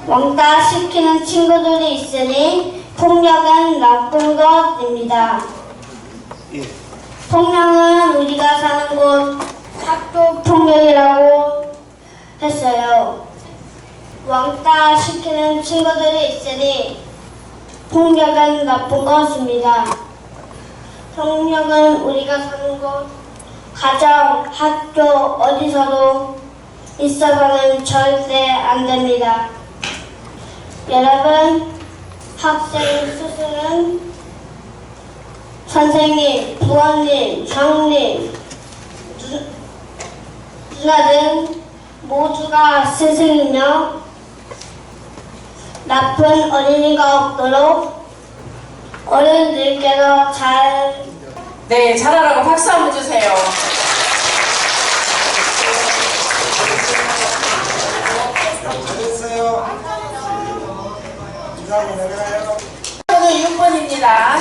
왕따 시키는 친구들이 있으니 폭력은 나쁜 것입니다. 폭력은 우리가 사는 곳 학교 폭력이라고 했어요. 왕따 시키는 친구들이 있으니 폭력은 나쁜 것입니다. 폭력은 우리가 사는 곳, 가정, 학교, 어디서도 있어서는 절대 안 됩니다. 여러분, 학생 스승은 선생님, 부모님, 형님, 누나 등 모두가 스승이며 나쁜 어린이가 없도록 어른들께서 네, 잘하라고 박수 한번 주세요. 잘했어요. 인사하고 내려가요. 6번입니다.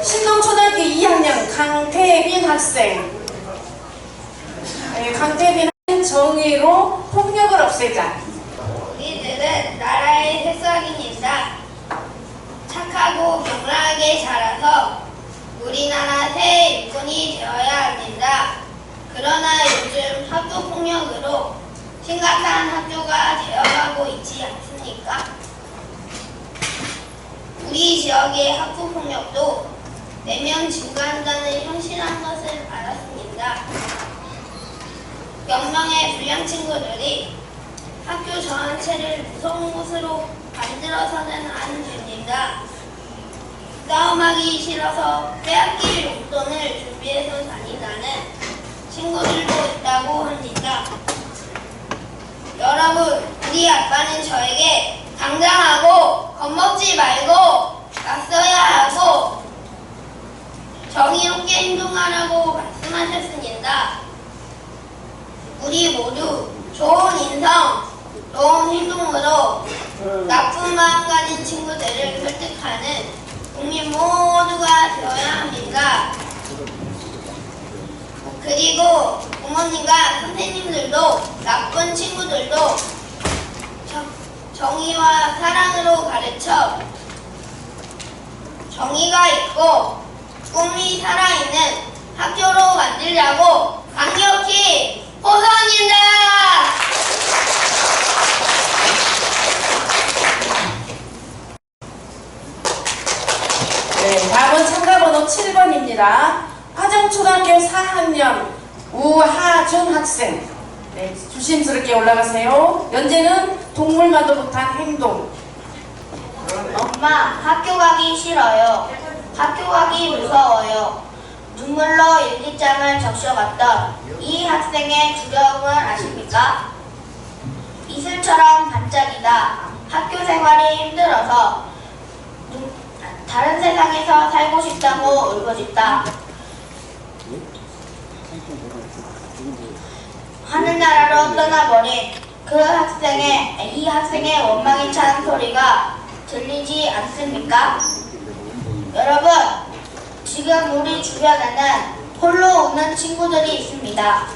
신동초등학교 2학년 강태빈 학생. 네, 강태빈 정의로 폭력을 없애자. 우리들은 나라의 새싹입니다. 착하고 명랑하게 자라서 우리나라 새 일꾼이 되어야 합니다. 그러나 요즘 학교 폭력으로 심각한 학교가 되어가고 있지 않습니까? 우리 지역의 학교 폭력도 매년 증가한다는 현실한 것을 알았습니다. 몇 명의 불량 친구들이 학교 전체를 무서운 곳으로 만들어서는 안 됩니다. 싸움하기 싫어서 빼앗길 용돈을 준비해서 다니다는 친구들도 있다고 합니다. 여러분, 우리 아빠는 저에게 당당하고 겁먹지 말고 나서야 하고 정의롭게 행동하라고 말씀하셨습니다. 우리 모두 좋은 인성, 좋은 행동으로 나쁜 마음 가진 친구들을 설득하는 국민 모두가 되어야 합니다. 그리고 부모님과 선생님들도 나쁜 친구들도 정의와 사랑으로 가르쳐 정의가 있고 꿈이 살아있는 학교로 만들자고 강력히 호소합니다. 네, 다음은 참가번호 7번입니다. 화정초등학교 4학년 우하준 학생. 네, 조심스럽게 올라가세요. 연재는 동물만도 못한 행동. 엄마, 학교 가기 싫어요. 학교 가기 무서워요. 눈물로 일기장을 적셔봤던 이 학생의 두려움을 아십니까? 이슬처럼 반짝이다. 학교 생활이 힘들어서 다른 세상에서 살고 싶다고 울고 싶다. 하늘나라로 떠나버린 이 학생의 원망이 찬 소리가 들리지 않습니까? 여러분, 지금 우리 주변에는 홀로 웃는 친구들이 있습니다.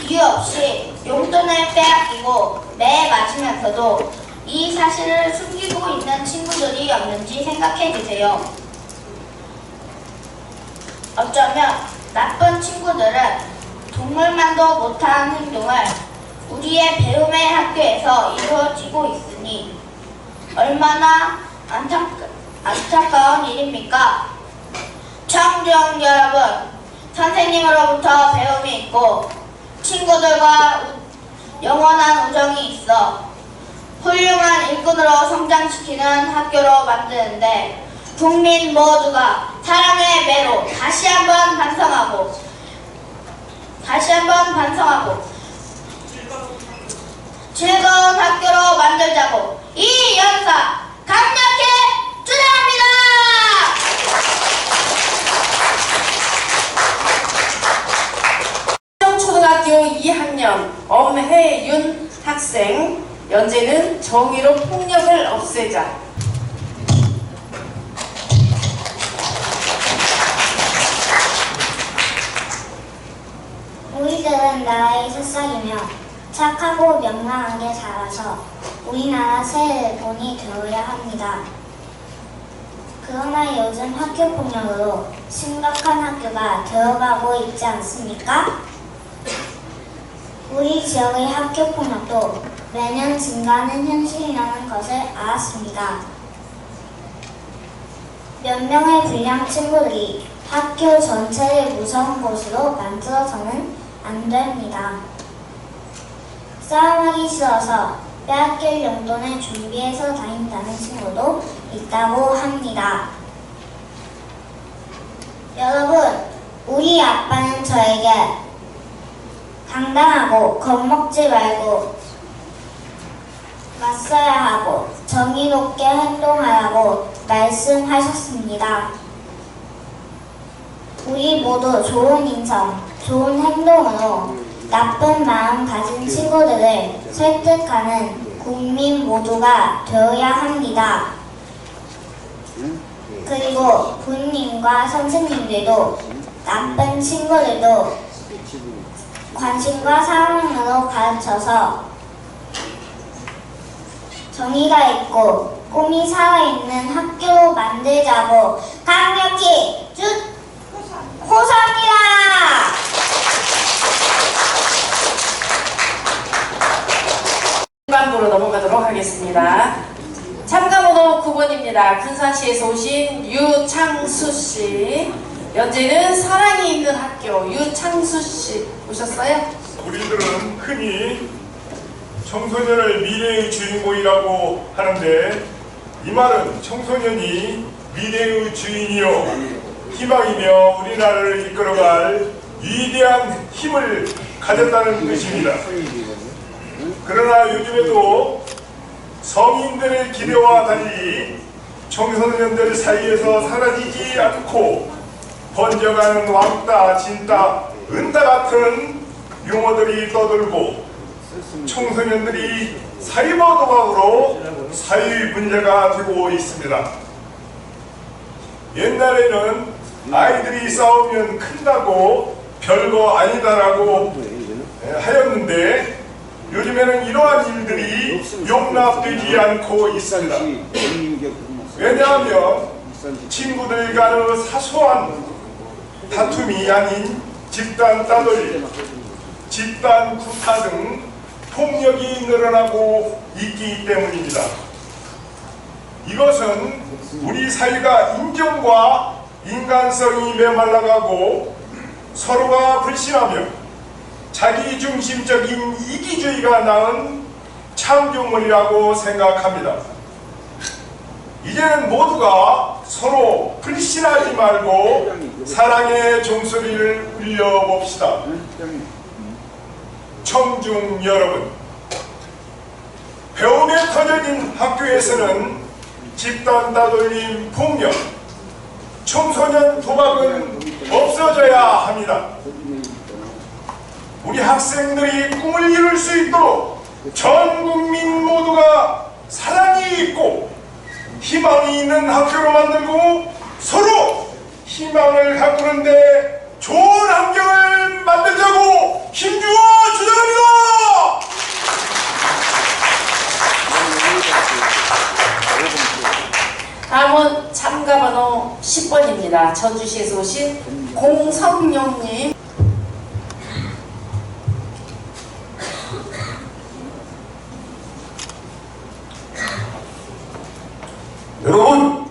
이유 없이 용돈을 빼앗기고 매 맞으면서도 이 사실을 숨기고 있는 친구들이 없는지 생각해 주세요. 어쩌면 나쁜 친구들은 동물만도 못한 행동을 우리의 배움의 학교에서 이루어지고 있으니 얼마나 안타까운 일입니까? 청중 여러분, 선생님으로부터 배움이 있고 친구들과 영원한 우정이 있어 훌륭한 일꾼으로 성장시키는 학교로 만드는데 국민 모두가 사랑의 매로 다시 한번 반성하고 즐거운 학교로 만들자고 이 연사 강력히 주장합니다. 초등학교 2학년 엄혜윤 연재는 정의로 폭력을 없애자. 우리들은 나라의 새싹이며 착하고 명랑하게 자라서 우리나라 새 일본이 되어야 합니다. 그러나 요즘 학교폭력으로 심각한 학교가 되어가고 있지 않습니까? 우리 지역의 학교폭력도 매년 증가하는 현실이라는 것을 알았습니다. 몇 명의 불량 친구들이 학교 전체를 무서운 곳으로 만들어서는 안 됩니다. 싸움하기 싫어서 빼앗길 용돈을 준비해서 다닌다는 친구도 있다고 합니다. 여러분, 우리 아빠는 저에게 당당하고 겁먹지 말고 맞서야 하고 정의롭게 행동하라고 말씀하셨습니다. 우리 모두 좋은 인성, 좋은 행동으로 나쁜 마음 가진 친구들을 설득하는 국민 모두가 되어야 합니다. 그리고 부모님과 선생님들도 나쁜 친구들도 관심과 사랑으로 가르쳐서 정의가 있고 꿈이 살아있는 학교로 만들자고 강력히 호소합니다. 반부로 넘어가도록 하겠습니다. 참가번호 9번입니다. 군산시에서 오신 유창수씨. 연재는 사랑이 있는 학교. 유창수씨 오셨어요? 우리들은 흔히 청소년을 미래의 주인공이라고 하는데, 이 말은 청소년이 미래의 주인이요 희망이며 우리나라를 이끌어갈 위대한 힘을 가졌다는 뜻입니다. 그러나 요즘에도 성인들의 기대와 달리 청소년들 사이에서 사라지지 않고 번져가는 왕따, 진따, 은따 같은 용어들이 떠들고 청소년들이 사이버 도박으로 사회 문제가 되고 있습니다. 옛날에는 아이들이 싸우면 큰다고 별거 아니다라고 하였는데, 요즘에는 이러한 일들이 용납되지 않고 있습니다. 왜냐하면 친구들 간의 사소한 다툼이 아닌 집단 따돌림, 집단 구타 등 폭력이 늘어나고 있기 때문입니다. 이것은 우리 사회가 인정과 인간성이 메말라가고 서로가 불신하며 자기중심적인 이기주의가 낳은 창조물이라고 생각합니다. 이제는 모두가 서로 불신하지 말고 사랑의 종소리를 울려봅시다. 청중 여러분, 배움에 터져진 학교에서는 집단 따돌림, 폭력, 청소년 도박은 없어져야 합니다. 우리 학생들이 꿈을 이룰 수 있도록 전 국민 모두가 사랑이 있고 희망이 있는 학교로 만들고 서로 희망을 가꾸는데 좋은 환경을 만들자고 힘주어 주장합니다. 다음은 참가번호 10번입니다. 전주시에서 오신 공성용님. 여러분,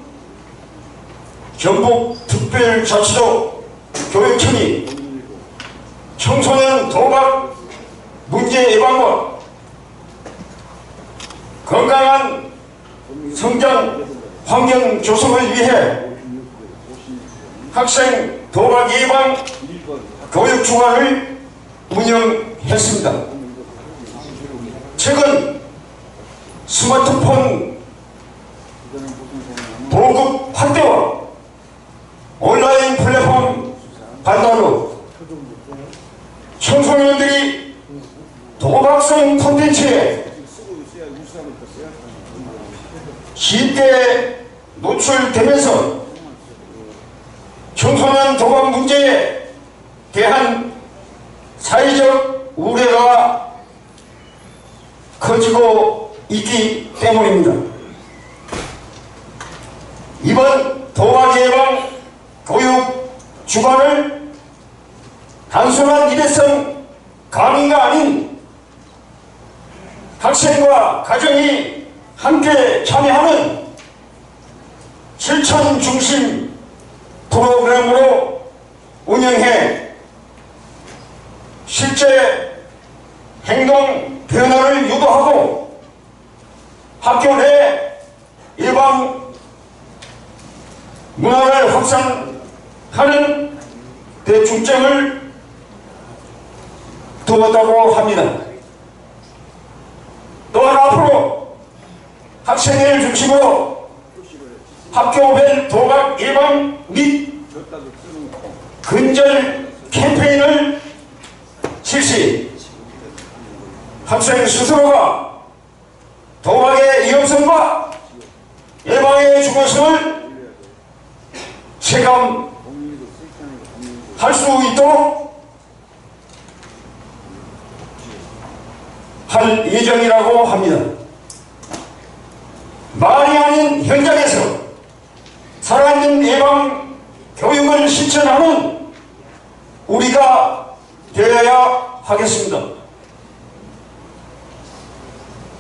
경북특별자치도 교육청이 청소년 도박 문제 예방과 건강한 성장 환경 조성을 위해 학생 도박 예방 교육중앙을 운영했습니다. 최근 스마트폰 보급 확대와 온라인 플랫폼 발달로 청소년들이 도박성 콘텐츠에 쉽게 노출되면서 청소년 도박 문제에 대한 사회적 우려가 커지고 있기 때문입니다. 이번 도박 예방 교육 주관을 단순한 일회성 강의가 아닌 학생과 가정이 함께 참여하는 실천 중심 프로그램으로 운영해 실제 행동 변화를 유도하고 학교 내 예방 문화를 확산하는 데 중점을 두었다고 합니다. 또한 앞으로 학생을 중심으로 학교별 도박 예방 및 근절 캠페인을 실시, 학생 스스로가 도박의 위험성과 예방의 중요성을 체감할 수 있도록 할 예정이라고 합니다. 말이 아닌 현장에서 살아있는 예방 교육을 실천하는 우리가 되어야 하겠습니다.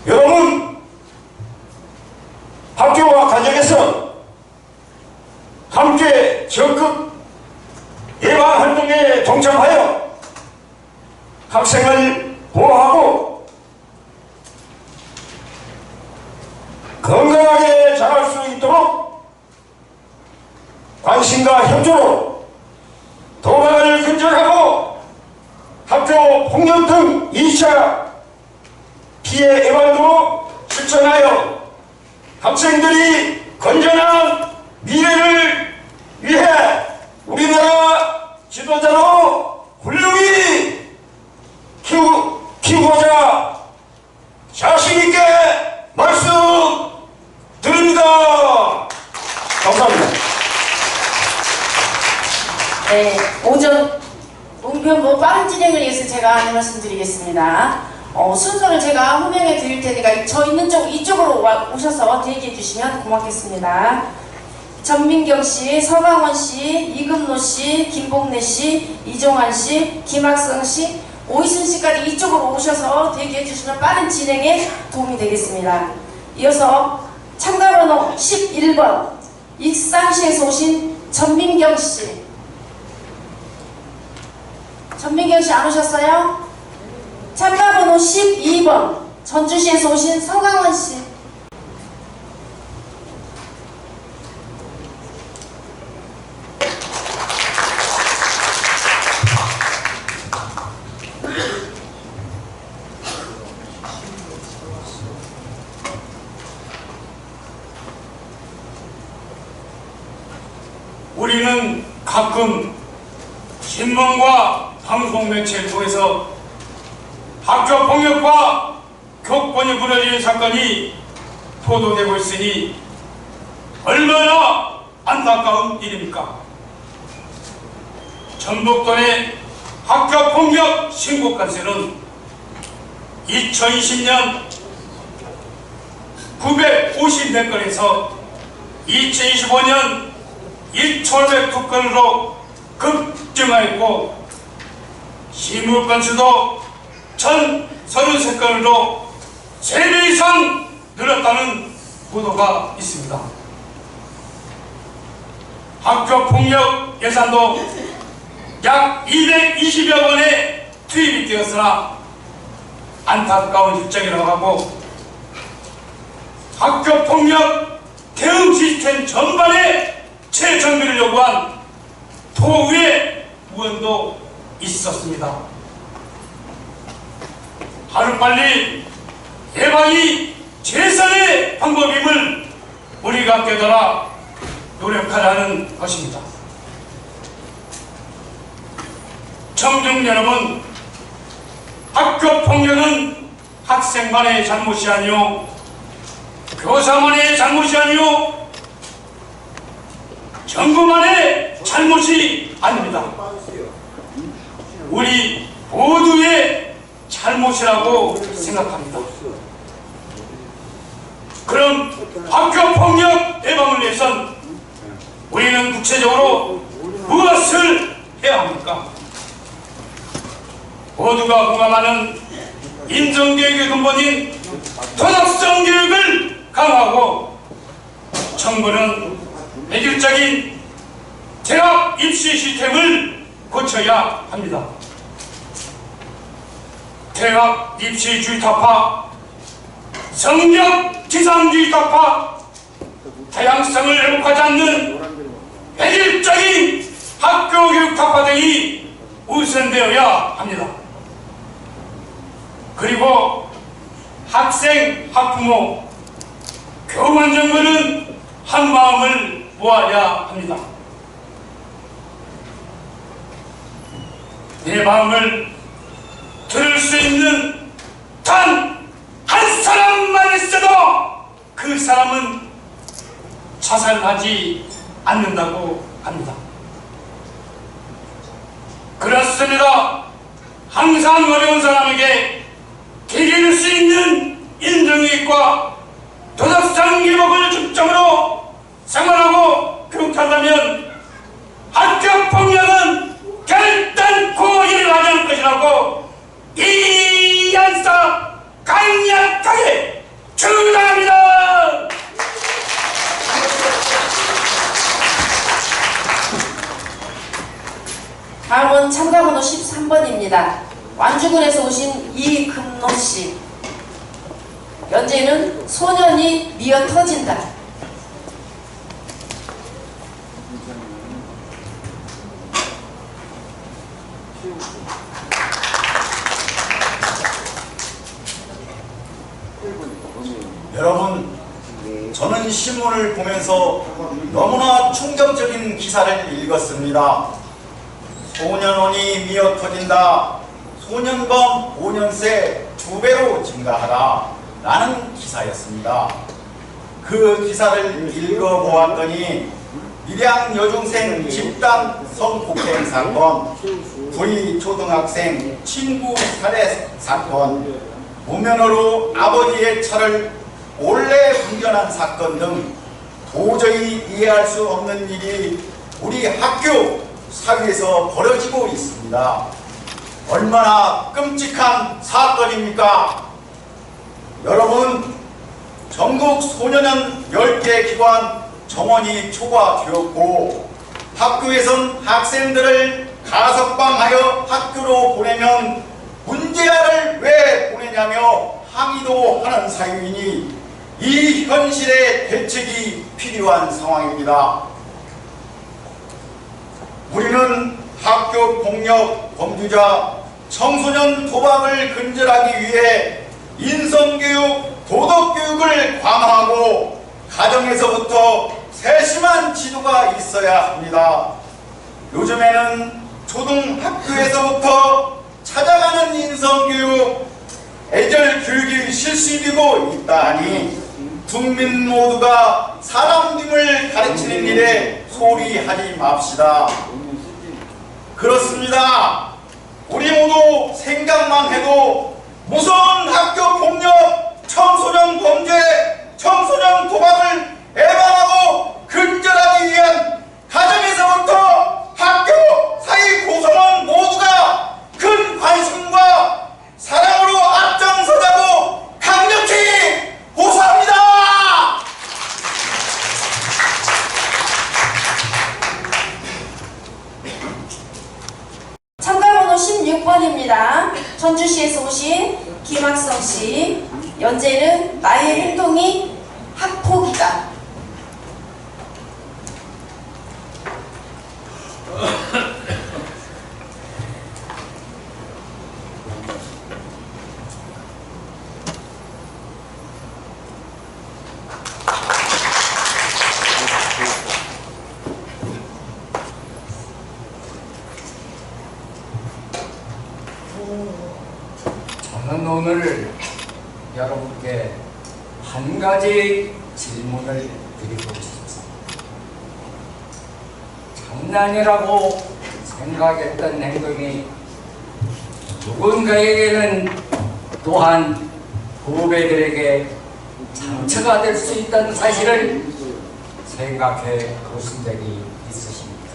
여러분, 학교와 가정에서 함께 적극 예방활동에 동참하여 학생을 보호하고 건강하게 자랄 수 있도록 관심과 협조로 도박을 근절하고 학교 폭력 등 2차 피해 예방도 실천하여 학생들이 건전한 미래를 위해 우리나라 지도자로 훌륭히 키우고자 자신있게 말씀드립니다. 감사합니다. 네, 오전 웅변부 빠른 진행을 위해서 제가 안내 말씀드리겠습니다. 순서를 제가 호명해 드릴 테니까 저 있는 쪽 이쪽으로 오셔서 대기해 주시면 고맙겠습니다. 전민경 씨, 서강원 씨, 이금노 씨, 김복래 씨, 이종환 씨, 김학성 씨, 오이순 씨까지 이쪽으로 오셔서 대기해 주시면 빠른 진행에 도움이 되겠습니다. 이어서 참가번호 11번 익산시에서 오신 전민경 씨. 전민경 씨 안 오셨어요? 참가번호 12번 전주시에서 오신 서강원 씨. 우리는 가끔 신문과 방송 매체를 통해서 학교 폭력과 교권이 무너지는 사건이 보도되고 있으니 얼마나 안타까운 일입니까? 전북도 내 학교 폭력 신고 건수는 2020년 954건에서 2025년 1,502건으로 급증하였고 시무 건수도 1,033건으로 3배 이상 늘었다는 보도가 있습니다. 학교 폭력 예산도 약 220여 원에 투입이 되었으나 안타까운 실정이라고 하고 학교 폭력 대응 시스템 전반에 재정비를 요구한 도의회 의원도 있었습니다. 하루빨리 예방이 최선의 방법임을 우리가 깨달아 노력하라는 것입니다. 청중 여러분, 학교 폭력은 학생만의 잘못이 아니오 교사만의 잘못이 아니요 정부만의 잘못이 아닙니다. 우리 모두의 잘못이라고 생각합니다. 그럼 학교폭력 예방을 위해선 우리는 구체적으로 무엇을 해야 합니까? 모두가 공감하는 인성교육의 근본인 도덕성 교육을 강화하고 정부는 획일적인 대학 입시 시스템을 고쳐야 합니다. 대학 입시주의 타파, 성적 지상주의 타파, 다양성을 회복하지 않는 획일적인 학교교육 타파 등이 우선되어야 합니다. 그리고 학생, 학부모, 교만 정부는 한마음을 모아야 합니다. 내 마음을 들을 수 있는 단 한 사람만 있어도 그 사람은 자살하지 않는다고 합니다. 그렇습니다. 항상 어려운 사람에게 길을 수 있는 인정의식과 도덕성 기복을 중점으로 생활하고 교육한다면 학교폭력은 결단코 일어나지 않을 것이라고 이안사 강력하게 주장합니다. 다음은 참가번호 13번입니다. 완주군에서 오신 이금노씨. 연재는 소년이 미어 터진다. 여러분, 저는 신문을 보면서 너무나 충격적인 기사를 읽었습니다. 소년원이 미어 터진다. 소년범 5년새 2배로 증가하라. 라는 기사였습니다. 그 기사를 읽어보았더니 밀양 여중생 집단 성폭행 사건, 부위 초등학생 친구 살해 사건, 무면허로 아버지의 차를 몰래 운전한 사건 등 도저히 이해할 수 없는 일이 우리 학교 사회에서 벌어지고 있습니다. 얼마나 끔찍한 사건입니까? 여러분, 전국 소년원 10개 기관 정원이 초과되었고 학교에선 학생들을 가석방하여 학교로 보내면 문제아를 왜 보내냐며 항의도 하는 사유이니 이 현실의 대책이 필요한 상황입니다. 우리는 학교 폭력 범죄자, 청소년 도박을 근절하기 위해 인성교육, 도덕교육을 강화하고 가정에서부터 세심한 지도가 있어야 합니다. 요즘에는 초등학교에서부터 찾아가는 인성교육, 애절교육이 실시되고 있다 하니 국민 모두가 사람됨을 가르치는 일에 소홀히 하지 맙시다. 그렇습니다. 우리 모두 생각만 해도 무서운 학교 폭력, 청소년 범죄, 청소년 도박을 예방하고 근절하기 위한 가정에서부터 학교, 사회 구성원 모두가 큰 관심과 사랑으로 앞장서자고 강력히 호소합니다. 참가번호 16번입니다. 전주시에서 오신 김학성씨. 연재는 나의 행동이 학폭이다. 저는 오늘 여러분께 한 가지 질문을 드리고 싶습니다. 장난이라고 생각했던 행동이 누군가에게는 또한 후배들에게 상처가 될 수 있다는 사실을 생각해 보신 적이 있으십니까?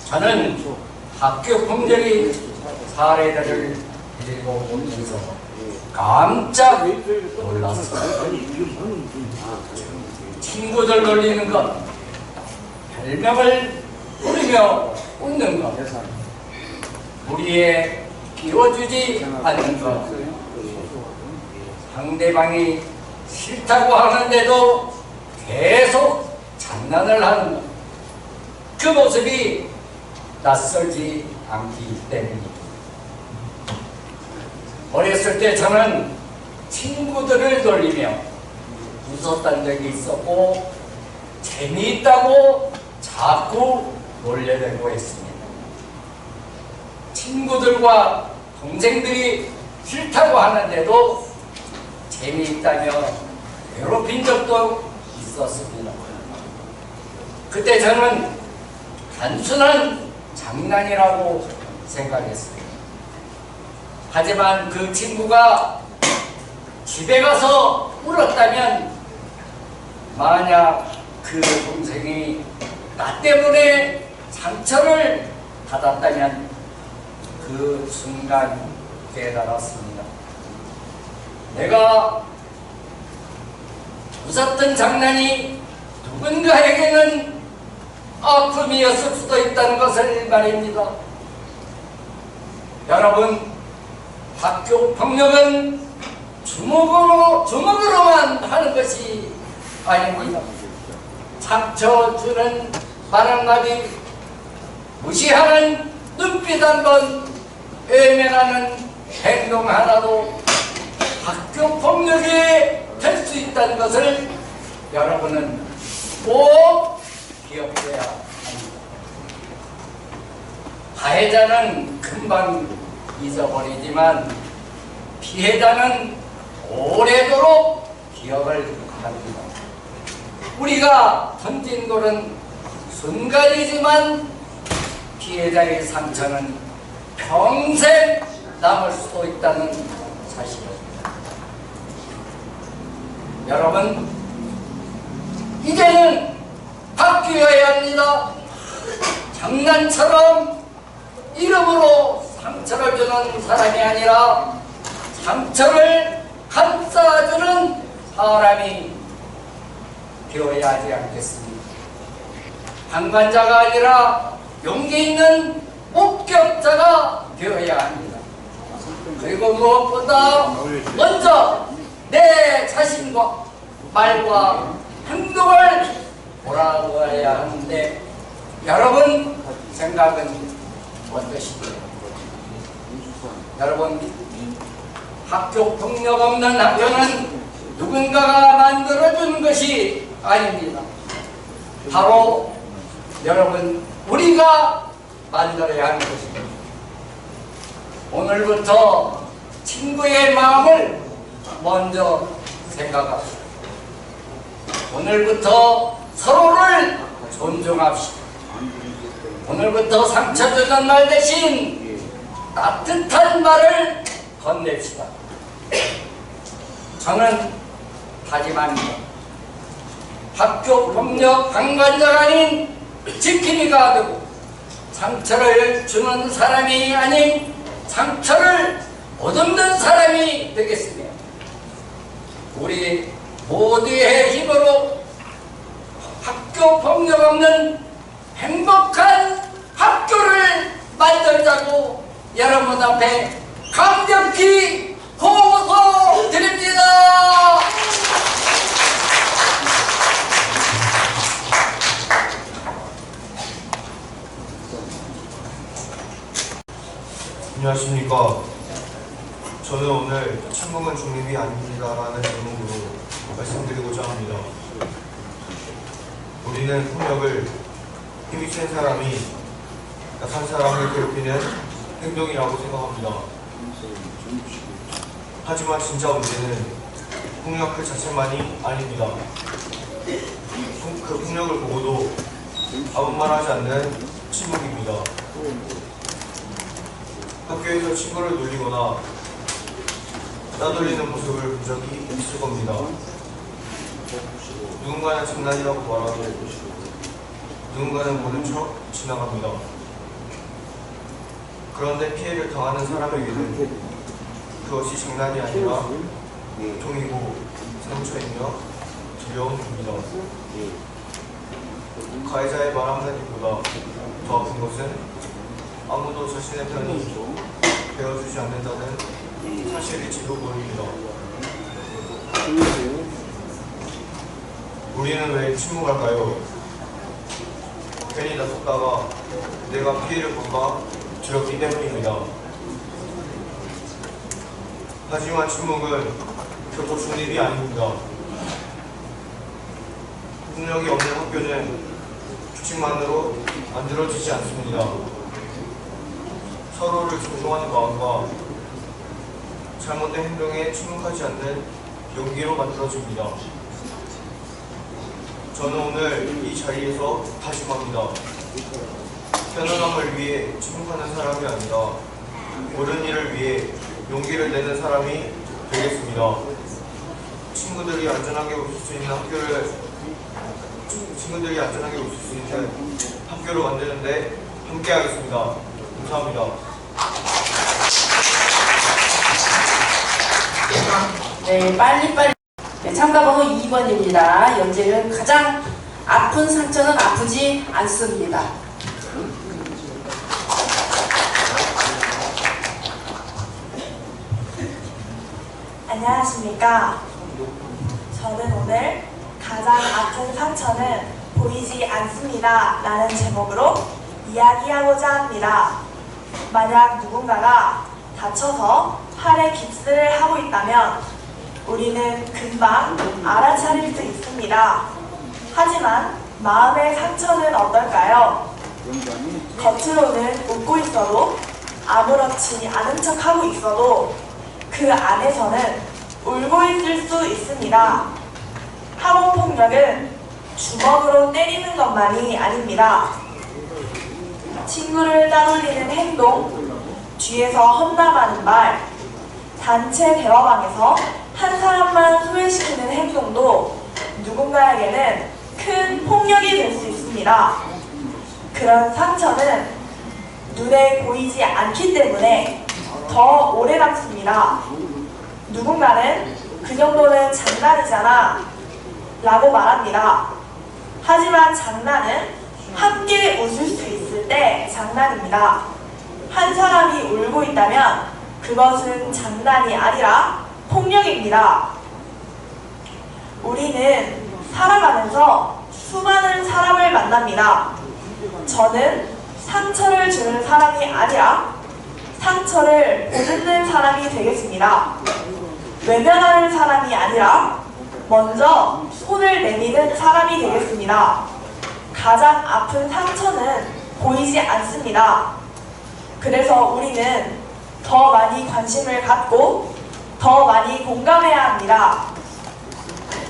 저는 학교 폭력의 사례들을 읽어보면서 깜짝 놀랐어요. 친구들 놀리는 것, 별명을 부르며 웃는 것, 우리에 끼워주지 않는 것, 상대방이 싫다고 하는데도 계속 장난을 하는 것, 그 모습이 낯설지 않기 때문입니다. 어렸을 때 저는 친구들을 놀리며 웃었던 적이 있었고 재미있다고 자꾸 놀려대고 했습니다. 친구들과 동생들이 싫다고 하는데도 재미있다며 괴롭힌 적도 있었습니다. 그때 저는 단순한 장난이라고 생각했습니다. 하지만 그 친구가 집에 가서 울었다면, 만약 그 동생이 나 때문에 상처를 받았다면 그 순간 깨달았습니다. 내가 웃었던 장난이 누군가에게는 아픔이었을 수도 있다는 것을 말입니다. 여러분, 학교 폭력은 주먹으로만 하는 것이 아닙니다. 상처 주는 말 한마디, 무시하는 눈빛 한 번, 외면하는 행동 하나도 학교 폭력이 될 수 있다는 것을 여러분은 꼭 기억해야 합니다. 가해자는 금방 잊어버리지만 피해자는 오래도록 기억을 합니다. 우리가 던진 돌은 순간이지만 피해자의 상처는 평생 남을 수도 있다는 사실입니다. 여러분, 이제는 바뀌어야 합니다. 장난처럼 이름으로 상처를 주는 사람이 아니라 상처를 감싸주는 사람이 되어야 하지 않겠습니까? 방관자가 아니라 용기 있는 목격자가 되어야 합니다. 그리고 무엇보다 먼저 내 자신과 말과 행동을 돌아보아야 하는데, 여러분 생각은 어떠시죠? 여러분, 학교 폭력 없는 학교는 누군가가 만들어준 것이 아닙니다. 바로 여러분, 우리가 만들어야 하는 것입니다. 오늘부터 친구의 마음을 먼저 생각합시다. 오늘부터 서로를 존중합시다. 오늘부터 상처 주는 말 대신 따뜻한 말을 건넵시다. 저는 다짐합니다. 학교 폭력 방관자가 아닌 지킴이가 되고, 상처를 주는 사람이 아닌 상처를 얻는 사람이 되겠습니다. 우리 모두의 힘으로 학교 폭력 없는 행복한 학교를 만들자고 여러분 앞에 강력히 호소드립니다. 안녕하십니까. 저는 오늘 침묵은 중립이 아닙니다라는 제목으로 말씀드리고자 합니다. 우리는 폭력을 힘이 센 사람이 약한 사람을 괴롭히는 행동이라고 생각합니다. 하지만 진짜 문제는 폭력 그 자체만이 아닙니다. 그 폭력을 보고도 아무 말 하지 않는 침묵입니다. 학교에서 친구를 놀리거나 따돌리는 모습을 본 적이 있을 겁니다. 누군가는 장난이라고 말하고 누군가는 모른 척 지나갑니다. 그런데 피해를 당하는 사람에게는 그것이 장난이 아니라 고통이고 상처이며 두려운 겁니다. 가해자의 말 한마디보다 더 아픈 것은 아무도 자신의 편이 되어주지 않는다는 사실일지도 모릅니다. 우리는 왜 침묵할까요? 괜히 나섰다가 내가 피해를 볼까 두렵기 때문입니다. 하지만 침묵은 결코 중립이 아닙니다. 폭력이 없는 학교는 규칙만으로 만들어지지 않습니다. 서로를 존중하는 마음과 잘못된 행동에 침묵하지 않는 용기로 만들어집니다. 저는 오늘 이 자리에서 다짐합니다. 편안함을 위해 침묵하는 사람이 아니라 옳은 일을 위해 용기를 내는 사람이 되겠습니다. 친구들이 안전하게 웃을 수 있는 학교를 만드는데 함께하겠습니다. 감사합니다. 네, 빨리빨리. 네, 참가번호 2번입니다. 연재는 가장 아픈 상처는 아프지 않습니다. 안녕하십니까. 저는 오늘 가장 아픈 상처는 보이지 않습니다 라는 제목으로 이야기하고자 합니다. 만약 누군가가 다쳐서 팔에 깁스를 하고 있다면 우리는 금방 알아차릴 수 있습니다. 하지만 마음의 상처는 어떨까요? 겉으로는 웃고 있어도 아무렇지 않은 척하고 있어도 그 안에서는 울고 있을 수 있습니다. 학원폭력은 주먹으로 때리는 것만이 아닙니다. 친구를 따돌리는 행동, 뒤에서 험담하는 말, 단체 대화방에서 한 사람만 소외시키는 행동도 누군가에게는 큰 폭력이 될 수 있습니다. 그런 상처는 눈에 보이지 않기 때문에 더 오래 남습니다. 누군가는 그 정도는 장난이잖아 라고 말합니다. 하지만 장난은 함께 웃을 수 있을 때 장난입니다. 한 사람이 울고 있다면 그것은 장난이 아니라 폭력입니다. 우리는 살아가면서 수많은 사람을 만납니다. 저는 상처를 주는 사람이 아니라 상처를 보듬는 사람이 되겠습니다. 외면하는 사람이 아니라 먼저 손을 내미는 사람이 되겠습니다. 가장 아픈 상처는 보이지 않습니다. 그래서 우리는 더 많이 관심을 갖고 더 많이 공감해야 합니다.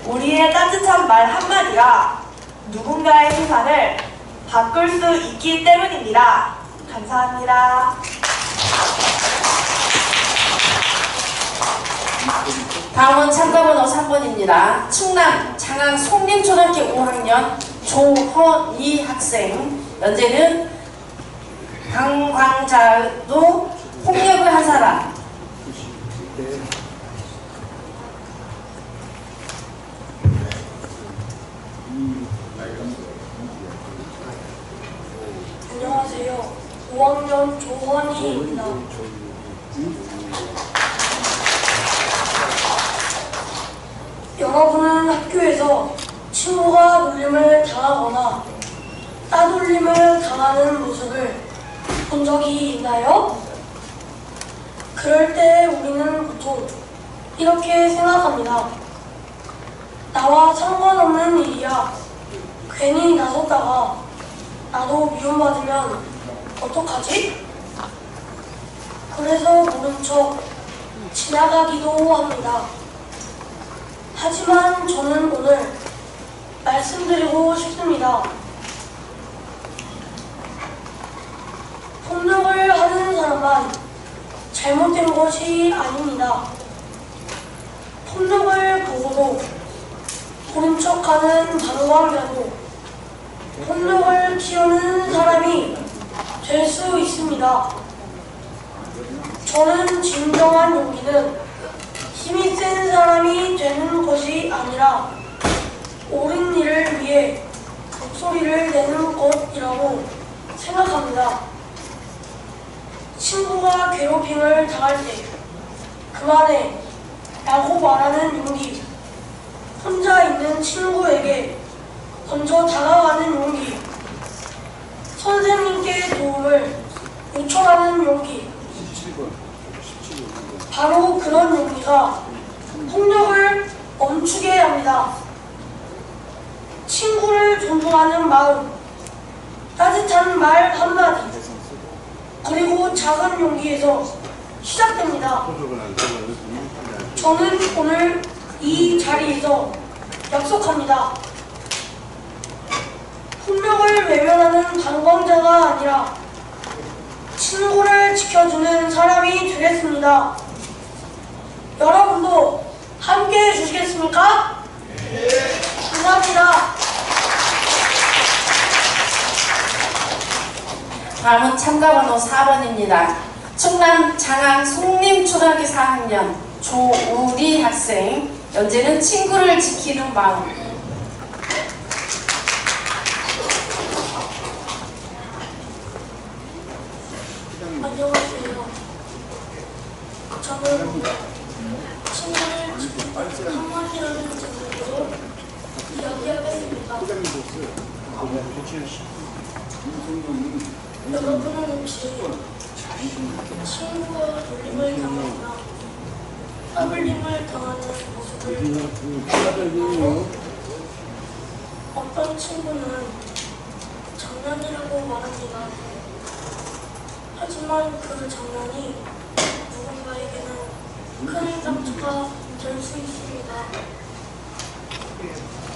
우리의 따뜻한 말 한마디가 누군가의 세상을 바꿀 수 있기 때문입니다. 감사합니다. 다음은 참가번호 3번입니다. 충남 장항 송림초등학교 5학년 조헌희 학생. 연재는 강광자도 폭력을 한 사람. 안녕하세요. 5학년 조헌희입니다. 여러분은 학교에서 친구가 놀림을 당하거나 따돌림을 당하는 모습을 본 적이 있나요? 그럴 때 우리는 보통 이렇게 생각합니다. 나와 상관없는 일이야. 괜히 나섰다가 나도 미움받으면 어떡하지? 그래서 모른 척 지나가기도 합니다. 하지만 저는 오늘 말씀드리고 싶습니다. 폭력을 하는 사람만 잘못된 것이 아닙니다. 폭력을 보고도 모른 척하는 방황자도 폭력을 키우는 사람이 될 수 있습니다. 저는 진정한 용기는 힘이 센 사람이 되는 것이 아니라 옳은 일을 위해 목소리를 내는 것이라고 생각합니다. 친구가 괴롭힘을 당할 때 그만해 라고 말하는 용기, 혼자 있는 친구에게 먼저 다가가는 용기, 선생님께 도움을 요청하는 용기, 바로 그런 용기가 폭력을 멈추게 합니다. 친구를 존중하는 마음, 따뜻한 말 한마디, 그리고 작은 용기에서 시작됩니다. 저는 오늘 이 자리에서 약속합니다. 폭력을 외면하는 방황자가 아니라 친구를 지켜주는 사람이 되겠습니다. 여러분도 함께 해주시겠습니까? 감사합니다. 다음은 참가번호 4번입니다. 충남 장안 송림초등학교 4학년 조우리 학생. 연재는 친구를 지키는 마음. 안녕하세요. 저는 친구를 지키는 한마디라는 제목으로 이야기하겠습니다. 여러분은 혹시 친구와 놀림을 당하거나 따돌림을 당하는 모습을 보고 어떤 친구는 장난이라고 말합니다. 하지만 그 장난이 누군가에게는 큰 상처가 될 수 있습니다.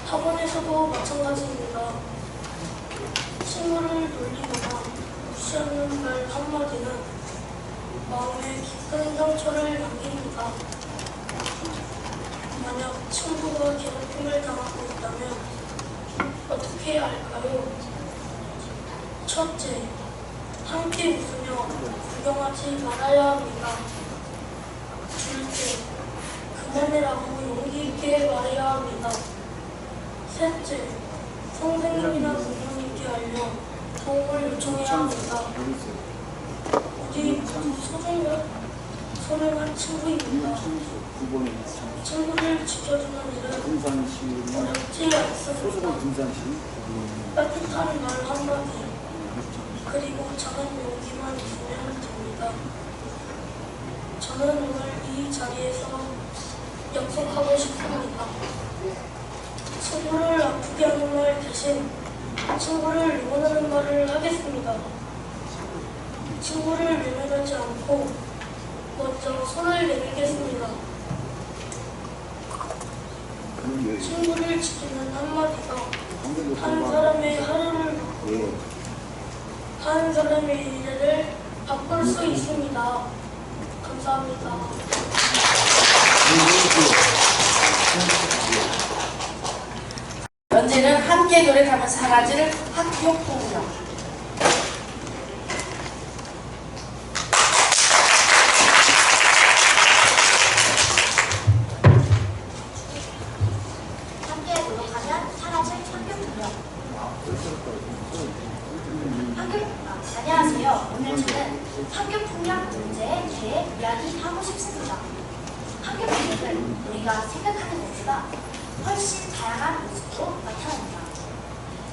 학원에서도 마찬가지입니다. 친구를 놀리거나 무시하는 말 한마디는 마음에 깊은 상처를 남깁니다. 만약 친구가 괴롭힘을 당하고 있다면 어떻게 할까요? 첫째, 함께 웃으며 구경하지 말아야 합니다. 둘째, 그만해라고 용기 있게 말해야 합니다. 셋째, 선생님이나 부모님께 알려 도움을 요청해야 합니다. 우리 모두 소중한 친구입니다. 친구를 지켜주는 일은 어렵지 않습니다. 따뜻한 말 한마디, 그리고 작은 용기만 있으면 됩니다. 저는 오늘 이 자리에서 약속하고 싶습니다. 친구를 아프게 하는 말 대신 친구를 응원하는 말을 하겠습니다. 친구를 외면하지 않고 먼저 손을 내밀겠습니다. 친구를 지키는 한마디가 한 사람의 하루를 바꾸고 한 사람의 미래를 바꿀 수 있습니다. 감사합니다. 연재는 함께 노력하면 사라질 학교 폭력. 함께 노력하면 사라질 학교 폭력. 안녕하세요. 오늘 저는 학교 폭력 문제에 대해 이야기하고 싶습니다. 학교 폭력은 우리가 생각하는 것보다 훨씬 다양한 모습으로 나타납니다.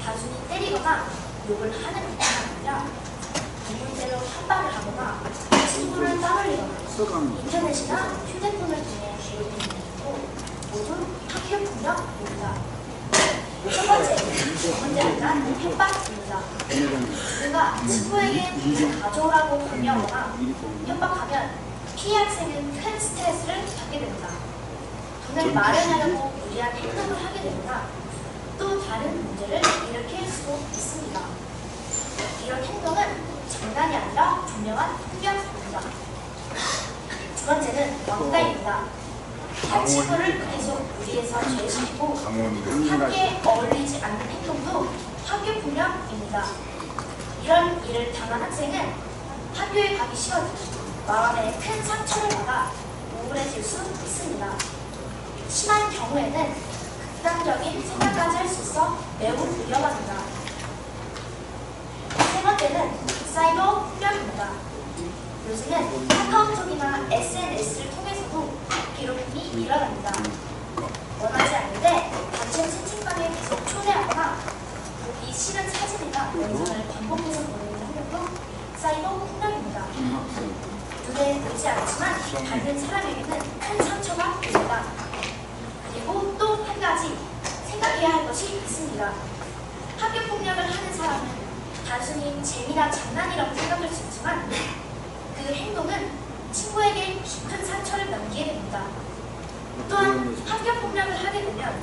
단순히 때리거나 욕을 하는 것뿐만 아니라 문제로 협박을 하거나 친구를 따돌리거나 인터넷이나 휴대폰을 통해 괴롭히는 것도 모두 학교 폭력입니다. 첫 번째, 문제 아니라 협박입니다. 누가 친구에게 문제 가져오라고 강요하거나 협박하면 피해 학생은 큰 스트레스를 받게 됩니다. 돈을 마련하려고 무리한 행동을 하게 되거나 또 다른 문제를 일으킬 수도 있습니다. 이런 행동은 장난이 아니라 분명한 훈련입니다. 두 번째는 왕따입니다. 한 친구를 계속 무리해서 죄시키고 함께 어울리지 않는 행동도 학교 폭력입니다. 이런 일을 당한 학생은 학교에 가기 싫어도 마음에 큰 상처를 받아 우울해질 수 있습니다. 심한 경우에는 극단적인 생각까지 할 수 있어 매우 위험합니다. 세 번째는 사이버 훈련입니다. 요즘은 카카오톡이나 SNS를 통해서도 괴롭힘이 일어납니다. 원하지 않는데 단체 채팅방에 계속 초대하거나 보기 싫은 사진이나 영상을 반복해서 보내는 행동도 사이버 훈련입니다. 눈에 보이지 않지만 받는 사람에게는 큰 상처가 됩니다. 그리고 또 한 가지 생각해야 할 것이 있습니다. 학교 폭력을 하는 사람은 단순히 재미나 장난이라고 생각할 수 있지만 그 행동은 친구에게 깊은 상처를 남기게 됩니다. 또한 학교 폭력을 하게 되면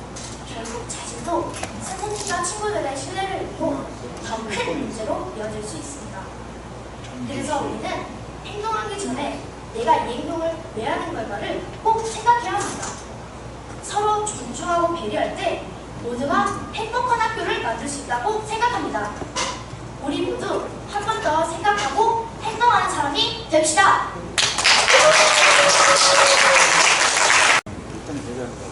결국 자신도 선생님과 친구들의 신뢰를 잃고 더 큰 문제로 이어질 수 있습니다. 그래서 우리는 행동하기 전에 내가 이 행동을 왜 하는 걸까를 꼭 생각해야 합니다. 서로 존중하고 배려할 때 모두가 행복한 학교를 만들 수 있다고 생각합니다. 우리 모두 한 번 더 생각하고 행동하는 사람이 됩시다.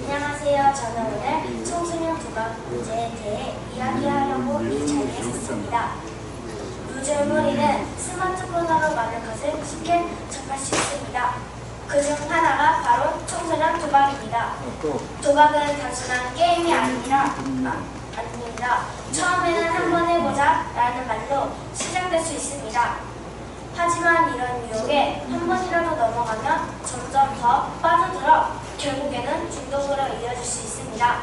안녕하세요. 저는 오늘 청소년 도박 문제에 대해 이야기하려고 이 자리에 섰습니다. 요즘 우리는 스마트폰으로 많은 것을 쉽게 접할 수 있습니다. 그중 하나가 바로 청소년 도박입니다. 도박은 단순한 게임이 아닙니다. 처음에는 한번 해보자 라는 말로 시작될 수 있습니다. 하지만 이런 유혹에 한 번이라도 넘어가면 점점 더 빠져들어 결국에는 중독으로 이어질 수 있습니다.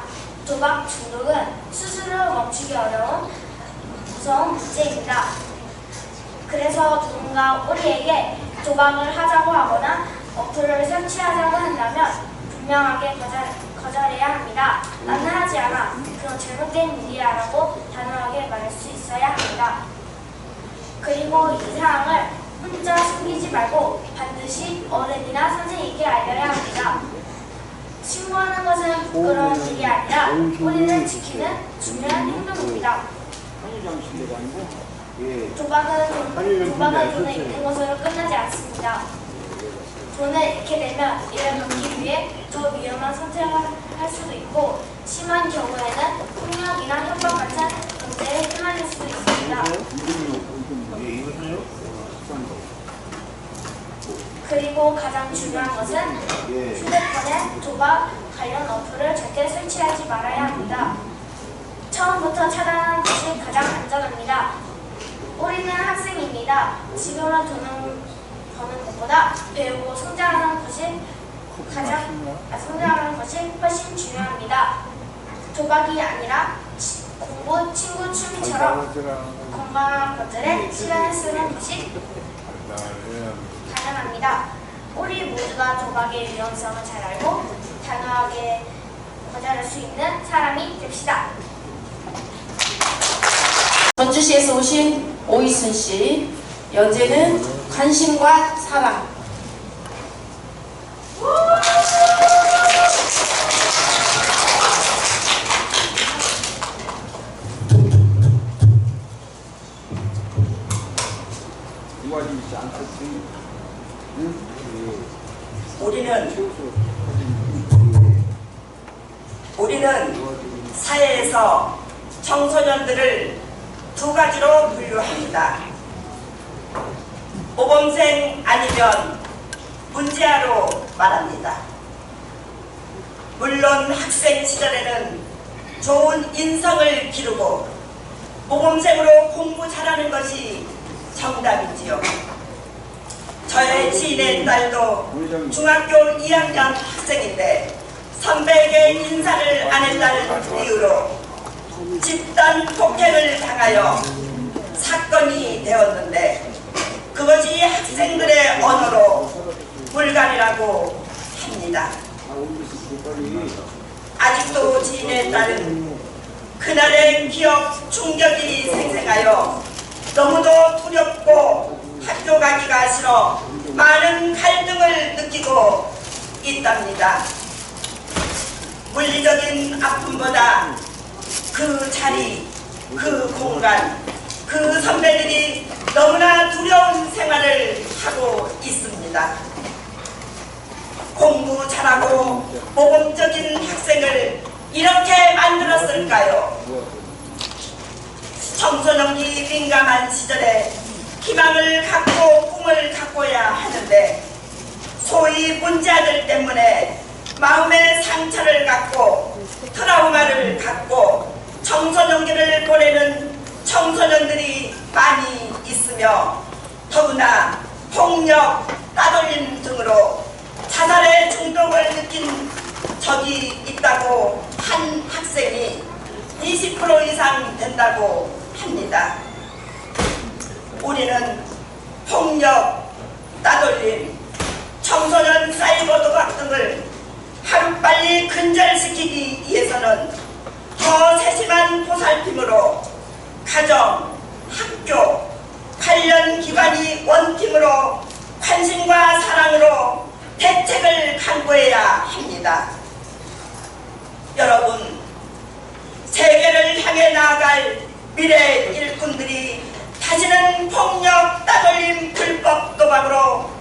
도박 중독은 스스로 멈추기 어려운 무서운 문제입니다. 그래서 누군가 우리에게 도박을 하자고 하거나 어플을 설치하자고 한다면 분명하게 거절해야 합니다. 나는 하지 않아. 그건 잘못된 일이야 라고 단호하게 말할 수 있어야 합니다. 그리고 이 사항을 혼자 숨기지 말고 반드시 어른이나 선생님께 알려야 합니다. 신고하는 것은 부끄러운 일이 아니라 우리를 지키는 중요한 행동입니다. 도박은 돈을 잃는 것으로 끝나지 않습니다. 돈을 잃게 되면 이를 갚기 위해 더 위험한 선택을 할 수도 있고 심한 경우에는 폭력이나 협박 같은 문제에 휘말릴 수도 있습니다. 그리고 가장 중요한 것은 휴대폰에 도박 관련 어플을 절대 설치하지 말아야 합니다. 처음부터 차단하는 것이 가장 안전합니다. 우리는 학생입니다. 지금은 돈을 버는 것보다 배우고 성장하는 것이 훨씬 중요합니다. 도박이 아니라 공부, 친구, 취미처럼 건강한 것들에 시간을 쓰는 것이 가능합니다. 우리 모두가 도박의 위험성을 잘 알고 단호하게 거절할 수 있는 사람이 됩시다. 전주시에서 오신 오이순 씨, 연재는 관심과 사랑. 우리는 사회에서 청소년들을 두 가지로 분류합니다. 모범생 아니면 문제아로 말합니다. 물론 학생 시절에는 좋은 인성을 기르고 모범생으로 공부 잘하는 것이 정답이지요. 저의 지인의 딸도 중학교 2학년 학생인데 선배에게 인사를 안 했다는 이유로 집단 폭행을 당하여 사건이 되었는데 그것이 학생들의 언어로 물갈이라고 합니다. 아직도 지인에 따른 그날의 기억 충격이 생생하여 너무도 두렵고 학교 가기가 싫어 많은 갈등을 느끼고 있답니다. 물리적인 아픔보다 그 자리, 그 공간, 그 선배들이 너무나 두려운 생활을 하고 있습니다. 공부 잘하고 모범적인 학생을 이렇게 만들었을까요? 청소년기 민감한 시절에 희망을 갖고 꿈을 갖고야 하는데 소위 문제아들 때문에 마음의 상처를 갖고 트라우마를 갖고 청소년기를 보내는 청소년들이 많이 있으며 더구나 폭력, 따돌림 등으로 자살의 중독을 느낀 적이 있다고 한 학생이 20% 이상 된다고 합니다. 우리는 폭력, 따돌림, 청소년 사이버 도박 등을 하루빨리 근절시키기 위해서는 더 세심한 보살핌으로 가정, 학교, 관련 기관이 원팀으로 관심과 사랑으로 대책을 강구해야 합니다. 여러분, 세계를 향해 나아갈 미래 일꾼들이 다시는 폭력, 따돌림, 불법 도박으로